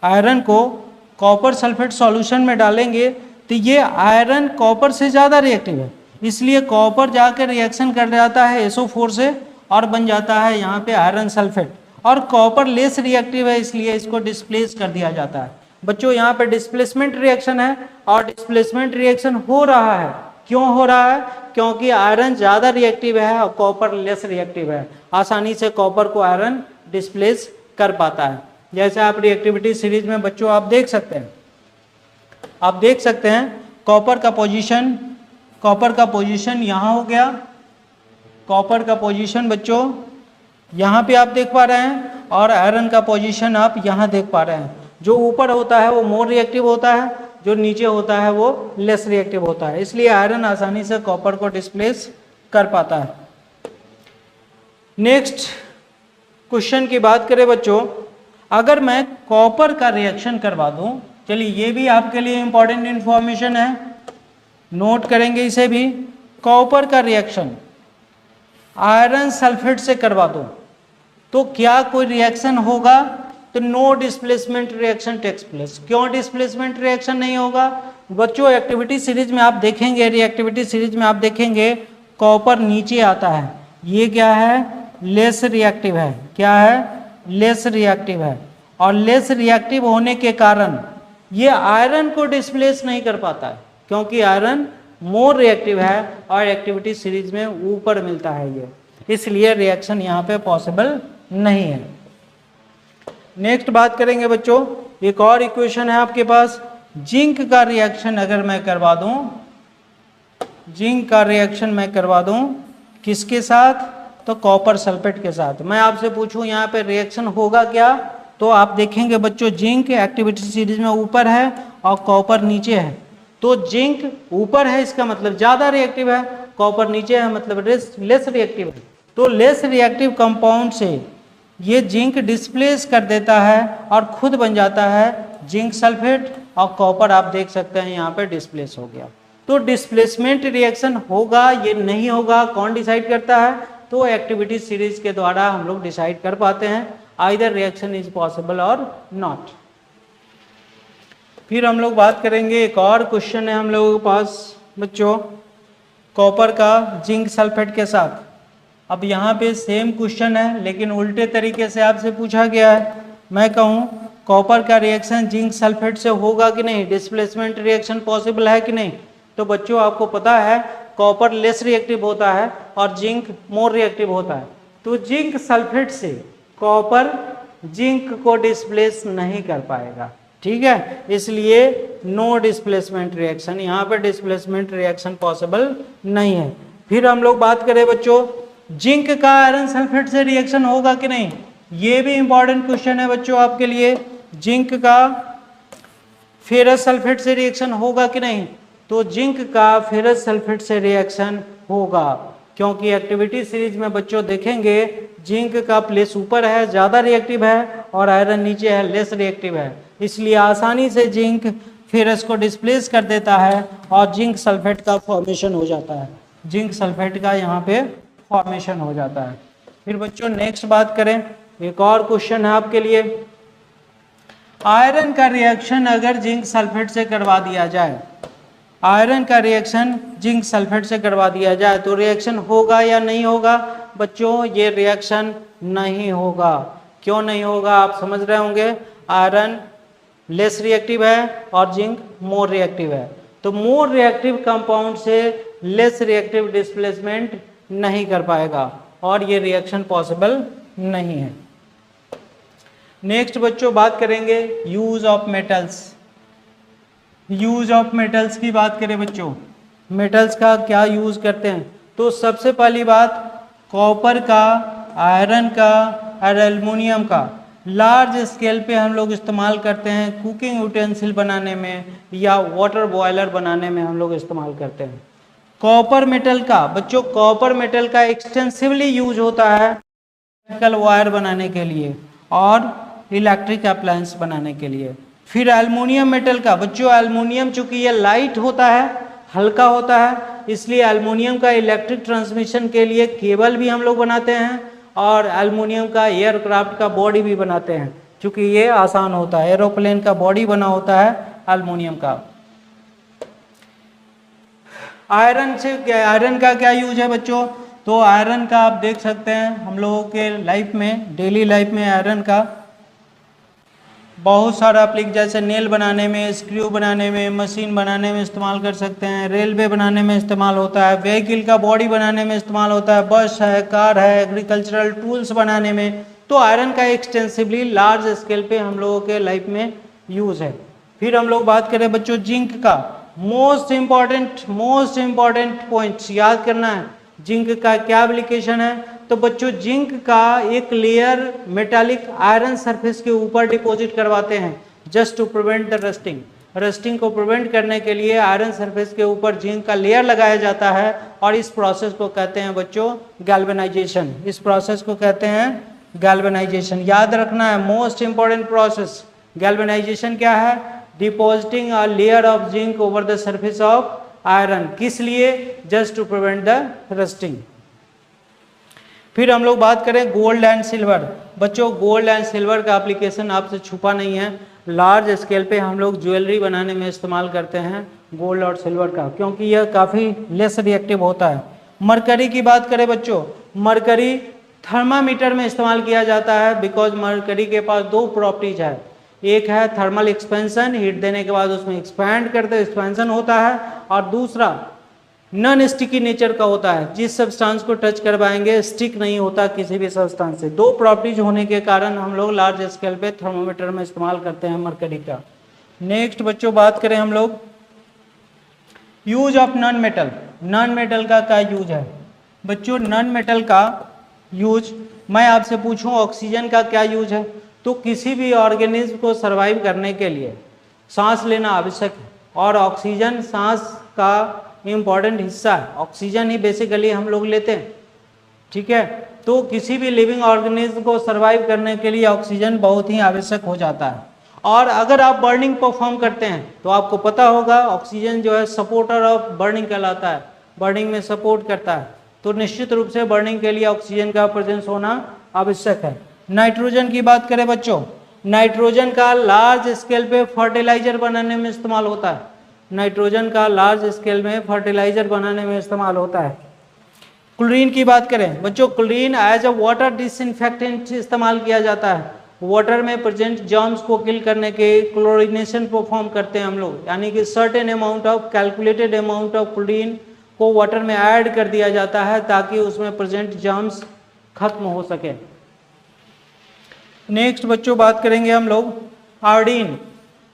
Speaker 1: आयरन को कॉपर सल्फेट सॉल्यूशन में डालेंगे तो ये आयरन कॉपर से ज़्यादा रिएक्टिव है, इसलिए कॉपर जाकर रिएक्शन कर जाता है SO4 से और बन जाता है यहाँ पे आयरन सल्फेट। और कॉपर लेस रिएक्टिव है, इसलिए इसको डिस्प्लेस कर दिया जाता है। बच्चों यहाँ पे डिस्प्लेसमेंट रिएक्शन है, और डिस्प्लेसमेंट रिएक्शन हो रहा है। क्यों हो रहा है? क्योंकि आयरन ज़्यादा रिएक्टिव है और कॉपर लेस रिएक्टिव है। आसानी से कॉपर को आयरन डिस्प्लेस कर पाता है। जैसे आप रिएक्टिविटी सीरीज में बच्चों आप देख सकते हैं कॉपर का पोजीशन यहाँ हो गया। कॉपर का पोजीशन बच्चों यहाँ पे आप देख पा रहे हैं, और आयरन का पोजीशन आप यहाँ देख पा रहे हैं। जो ऊपर होता है वो मोर रिएक्टिव होता है, जो नीचे होता है वो लेस रिएक्टिव होता है। इसलिए आयरन आसानी से कॉपर को डिस्प्लेस कर पाता है। नेक्स्ट क्वेश्चन की बात करें बच्चों, अगर मैं कॉपर का रिएक्शन करवा दूं, चलिए ये भी आपके लिए इंपॉर्टेंट इंफॉर्मेशन है, नोट करेंगे इसे भी। कॉपर का रिएक्शन आयरन सल्फेट से करवा दो तो क्या कोई रिएक्शन होगा? तो no displacement reaction takes place. क्यों डिस्प्लेसमेंट रिएक्शन नहीं होगा? बच्चों एक्टिविटी सीरीज में आप देखेंगे, रिएक्टिविटी सीरीज में आप देखेंगे कॉपर नीचे आता है। ये क्या है? लेस रिएक्टिव है। क्या है? लेस रिएक्टिव है। और लेस रिएक्टिव होने के कारण ये आयरन को डिस्प्लेस नहीं कर पाता है, क्योंकि आयरन मोर रिएक्टिव है और एक्टिविटी सीरीज में ऊपर मिलता है ये, इसलिए रिएक्शन यहाँ पे पॉसिबल नहीं है। नेक्स्ट बात करेंगे बच्चों, एक और इक्वेशन है आपके पास। जिंक का रिएक्शन अगर मैं करवा दूं, जिंक का रिएक्शन मैं करवा दूं किसके साथ? तो कॉपर सल्फेट के साथ। मैं आपसे पूछूं यहाँ पे रिएक्शन होगा क्या? तो आप देखेंगे बच्चों जिंक एक्टिविटी सीरीज में ऊपर है और कॉपर नीचे है। तो जिंक ऊपर है, इसका मतलब ज़्यादा रिएक्टिव है, कॉपर नीचे है मतलब लेस रिएक्टिव है। तो लेस रिएक्टिव कंपाउंड से ये जिंक डिस्प्लेस कर देता है और खुद बन जाता है जिंक सल्फेट, और कॉपर आप देख सकते हैं यहाँ पे डिस्प्लेस हो गया। तो डिस्प्लेसमेंट रिएक्शन होगा ये नहीं होगा कौन डिसाइड करता है? तो एक्टिविटी सीरीज के द्वारा हम लोग डिसाइड कर पाते हैं आइदर रिएक्शन इज पॉसिबल और नॉट। फिर हम लोग बात करेंगे, एक और क्वेश्चन है हम लोगों के पास बच्चों कॉपर का जिंक सल्फेट के साथ। अब यहाँ पे सेम क्वेश्चन है लेकिन उल्टे तरीके से आपसे पूछा गया है। मैं कहूँ कॉपर का रिएक्शन जिंक सल्फेट से होगा कि नहीं, डिस्प्लेसमेंट रिएक्शन पॉसिबल है कि नहीं? तो बच्चों आपको पता है कॉपर लेस रिएक्टिव होता है और जिंक मोर रिएक्टिव होता है। तो जिंक सल्फेट से कॉपर जिंक को डिस्प्लेस नहीं कर पाएगा, ठीक है, इसलिए नो डिस्प्लेसमेंट रिएक्शन, यहाँ पे डिस्प्लेसमेंट रिएक्शन पॉसिबल नहीं है। फिर हम लोग बात करें बच्चों जिंक का आयरन सल्फेट से रिएक्शन होगा कि नहीं, ये भी इंपॉर्टेंट क्वेश्चन है बच्चों आपके लिए। जिंक का फेरस सल्फेट से रिएक्शन होगा कि नहीं? तो जिंक का फेरस सल्फेट से रिएक्शन होगा, क्योंकि एक्टिविटी सीरीज में बच्चों देखेंगे जिंक का प्लेस ऊपर है, ज़्यादा रिएक्टिव है, और आयरन नीचे है, लेस रिएक्टिव है, इसलिए आसानी से जिंक फेरस को डिस्प्लेस कर देता है और जिंक सल्फेट का फॉर्मेशन हो जाता है, जिंक सल्फेट का यहाँ पे फॉर्मेशन हो जाता है। फिर बच्चों नेक्स्ट बात करें, एक और क्वेश्चन है आपके लिए, आयरन का रिएक्शन अगर जिंक सल्फेट से करवा दिया जाए, आयरन का रिएक्शन जिंक सल्फेट से करवा दिया जाए तो रिएक्शन होगा या नहीं होगा? बच्चों ये रिएक्शन नहीं होगा। क्यों नहीं होगा आप समझ रहे होंगे, आयरन लेस रिएक्टिव है और जिंक मोर रिएक्टिव है, तो मोर रिएक्टिव कंपाउंड से लेस रिएक्टिव डिस्प्लेसमेंट नहीं कर पाएगा और ये रिएक्शन पॉसिबल नहीं है। नेक्स्ट बच्चों बात करेंगे use of metals. Use of metals की बात करें बच्चों, मेटल्स का क्या यूज करते हैं, तो सबसे पहली बात कॉपर का, आयरन का और एल्युमिनियम का लार्ज स्केल पे हम लोग इस्तेमाल करते हैं, कुकिंग यूटेंसिल बनाने में या वाटर बॉयलर बनाने में हम लोग इस्तेमाल करते हैं। कॉपर मेटल का बच्चों, कॉपर मेटल का एक्सटेंसिवली यूज होता है इलेक्ट्रिकल वायर बनाने के लिए और इलेक्ट्रिक अप्लायंस बनाने के लिए। फिर एल्युमिनियम मेटल का बच्चों, एल्युमिनियम चूंकि ये लाइट होता है, हल्का होता है, इसलिए एल्युमिनियम का इलेक्ट्रिक ट्रांसमिशन के लिए केबल भी हम लोग बनाते हैं और एल्युमिनियम का एयरक्राफ्ट का बॉडी भी बनाते हैं, क्योंकि ये आसान होता है, एरोप्लेन का बॉडी बना होता है एल्युमिनियम का। आयरन से, आयरन का क्या यूज है बच्चों, तो आयरन का आप देख सकते हैं हम लोगों के लाइफ में, डेली लाइफ में आयरन का बहुत सारा एप्लीकेशन, जैसे नेल बनाने में, स्क्रू बनाने में, मशीन बनाने में इस्तेमाल कर सकते हैं, रेलवे बनाने में इस्तेमाल होता है, व्हीकल का बॉडी बनाने में इस्तेमाल होता है, बस है, कार है, एग्रीकल्चरल टूल्स बनाने में, तो आयरन का एक्सटेंसिवली लार्ज स्केल पे हम लोगों के लाइफ में यूज है। फिर हम लोग बात करें बच्चों जिंक का, मोस्ट इंपॉर्टेंट पॉइंट्स याद करना है, जिंक का क्या एप्लीकेशन है, तो बच्चों जिंक का एक लेयर मेटालिक आयरन सरफेस के ऊपर डिपॉजिट करवाते हैं just to prevent the rusting. Rusting को प्रिवेंट करने के लिए आयरन सरफेस के ऊपर जिंक का लेयर लगाया जाता है और इस प्रोसेस को कहते हैं बच्चों गैल्वेनाइजेशन। इस प्रोसेस को कहते हैं गैल्वेनाइजेशन, याद रखना है, मोस्ट इंपॉर्टेंट प्रोसेस। गैल्वेनाइजेशन क्या है, depositing a layer of zinc over the surface of iron, किस लिए, just to prevent the rusting. फिर हम लोग बात करें गोल्ड एंड सिल्वर। बच्चों गोल्ड एंड सिल्वर का एप्लीकेशन आपसे छुपा नहीं है, लार्ज स्केल पे हम लोग ज्वेलरी बनाने में इस्तेमाल करते हैं गोल्ड और सिल्वर का, क्योंकि यह काफ़ी लेस रिएक्टिव होता है। मरकरी की बात करें बच्चों, मरकरी थर्मामीटर में इस्तेमाल किया जाता है, बिकॉज मरकरी के पास दो प्रॉपर्टीज है, एक है थर्मल एक्सपेंशन, हीट देने के बाद उसमें एक्सपैंड करते एक्सपेंशन होता है, और दूसरा नॉन स्टिकी नेचर का होता है, जिस सब्सटेंस को टच करवाएंगे स्टिक नहीं होता किसी भी सब्सटेंस से। दो प्रॉपर्टीज होने के कारण हम लोग लार्ज स्केल पे थर्मोमीटर में इस्तेमाल करते हैं मरकरी का। नेक्स्ट बच्चों बात करें हम लोग use of non metal. Non metal का क्या यूज है बच्चों, नॉन मेटल का यूज, मैं आपसे पूछूं ऑक्सीजन का क्या यूज है, तो किसी भी ऑर्गेनिज्म को सर्वाइव करने के लिए सांस लेना आवश्यक है और ऑक्सीजन सांस का इम्पॉर्टेंट हिस्सा है, ऑक्सीजन ही बेसिकली हम लोग लेते हैं, ठीक है। तो किसी भी लिविंग ऑर्गेनिज्म को सर्वाइव करने के लिए ऑक्सीजन बहुत ही आवश्यक हो जाता है। और अगर आप बर्निंग परफॉर्म करते हैं तो आपको पता होगा ऑक्सीजन जो है सपोर्टर ऑफ बर्निंग कहलाता है, बर्निंग में सपोर्ट करता है, तो निश्चित रूप से बर्निंग के लिए ऑक्सीजन का प्रेजेंस होना आवश्यक है। नाइट्रोजन की बात करें बच्चों, नाइट्रोजन का लार्ज स्केल पे फर्टिलाइजर बनाने में इस्तेमाल होता है, नाइट्रोजन का लार्ज स्केल में फर्टिलाइजर बनाने में इस्तेमाल होता है। क्लोरीन की बात करें बच्चों, chlorine as a water disinfectant इस्तेमाल किया जाता है, वाटर में प्रेजेंट जर्म्स को किल करने के क्लोरीनेशन परफॉर्म करते हैं हम लोग, यानी कि certain amount of calculated amount of chlorine को वाटर में ऐड कर दिया जाता है ताकि उसमें प्रेजेंट जर्म्स खत्म हो सके। नेक्स्ट बच्चों बात करेंगे हम लोग आयोडीन।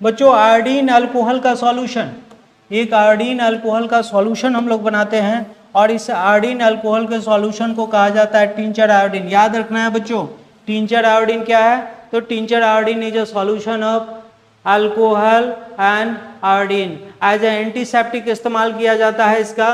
Speaker 1: बच्चों आयोडीन अल्कोहल का सॉल्यूशन, एक आयोडीन अल्कोहल का सॉल्यूशन हम लोग बनाते हैं और इस आयोडीन अल्कोहल के सॉल्यूशन को कहा जाता है टिंचर आयोडीन। याद रखना है बच्चों, टिंचर आयोडीन क्या है, तो tincture iodine is a solution of alcohol and iodine. As a antiseptic इस्तेमाल किया जाता है इसका,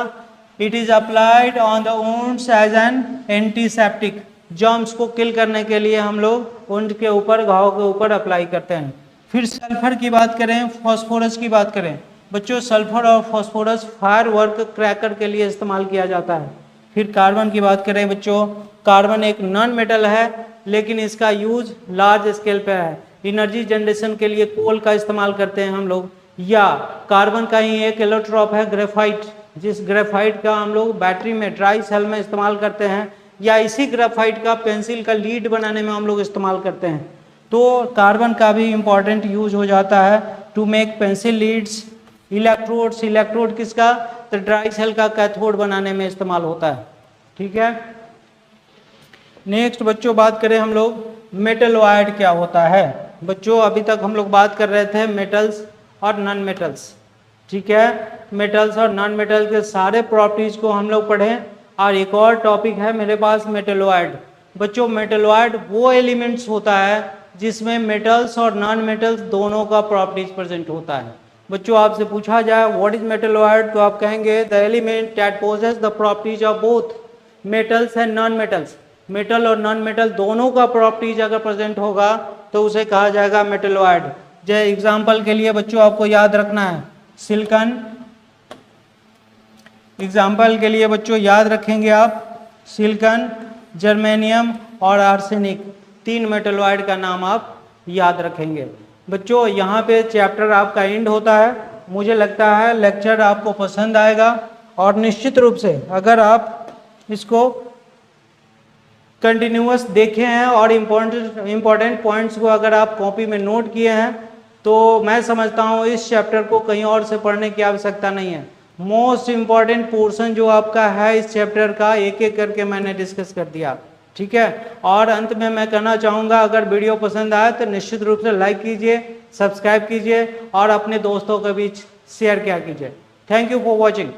Speaker 1: it is applied on the wounds as an antiseptic. Germs को किल करने के लिए हम लोग उनके ऊपर, घाव के ऊपर अप्लाई करते हैं। फिर सल्फर की बात करें, फॉस्फोरस की बात करें बच्चों, सल्फर और फॉस्फोरस फायर वर्क क्रैकर के लिए इस्तेमाल किया जाता है। फिर कार्बन की बात करें बच्चों, कार्बन एक नॉन मेटल है लेकिन इसका यूज लार्ज स्केल पे है। एनर्जी जनरेशन के लिए कोल का इस्तेमाल करते हैं हम लोग, या कार्बन का ही एक एलोट्रॉप है ग्रेफाइट, जिस ग्रेफाइट का हम लोग बैटरी में, ड्राई सेल में इस्तेमाल करते हैं, या इसी ग्रेफाइट का पेंसिल का लीड बनाने में हम लोग इस्तेमाल करते हैं। तो कार्बन का भी इम्पॉर्टेंट यूज हो जाता है to make pencil leads. Electrodes, electrode किसका, तो ड्राई सेल का कैथोड बनाने में इस्तेमाल होता है। ठीक है, नेक्स्ट बच्चों बात करें हम लोग मेटलॉयड क्या होता है। बच्चों अभी तक हम लोग बात कर रहे थे मेटल्स और नॉन मेटल्स। ठीक है, मेटल्स और नॉन मेटल के सारे प्रॉपर्टीज को हम लोग पढ़ें, और एक और टॉपिक है मेरे पास मेटलॉयड। बच्चों मेटलॉयड वो एलिमेंट्स होता है जिसमें मेटल्स और नॉन मेटल्स दोनों का प्रॉपर्टीज प्रेजेंट होता है। बच्चों आपसे पूछा जाए व्हाट इज मेटलॉयड, तो आप कहेंगे the element that possess the properties of both metals and non metals. Metal और नॉन मेटल दोनों का प्रॉपर्टीज अगर प्रेजेंट होगा तो उसे कहा जाएगा मेटलॉयड। जैसे एग्जाम्पल के लिए बच्चों आपको याद रखना है सिलिकॉन, एग्जाम्पल के लिए बच्चों याद रखेंगे आप सिलिकॉन, जर्मेनियम और आर्सेनिक, 3 मेटलॉयड का नाम आप याद रखेंगे। बच्चों यहाँ पे चैप्टर आपका एंड होता है। मुझे लगता है लेक्चर आपको पसंद आएगा, और निश्चित रूप से अगर आप इसको कंटिन्यूअस देखे हैं और इम्पोर्टेंट पॉइंट्स को अगर आप कॉपी में नोट किए हैं, तो मैं समझता हूँ इस चैप्टर को कहीं और से पढ़ने की आवश्यकता नहीं है। मोस्ट इम्पॉर्टेंट पोर्शन जो आपका है इस चैप्टर का, एक एक करके मैंने डिस्कस कर दिया। ठीक है, और अंत में मैं कहना चाहूँगा अगर वीडियो पसंद आए तो निश्चित रूप से लाइक कीजिए, सब्सक्राइब कीजिए और अपने दोस्तों के बीच शेयर किया कीजिए। Thank you for watching.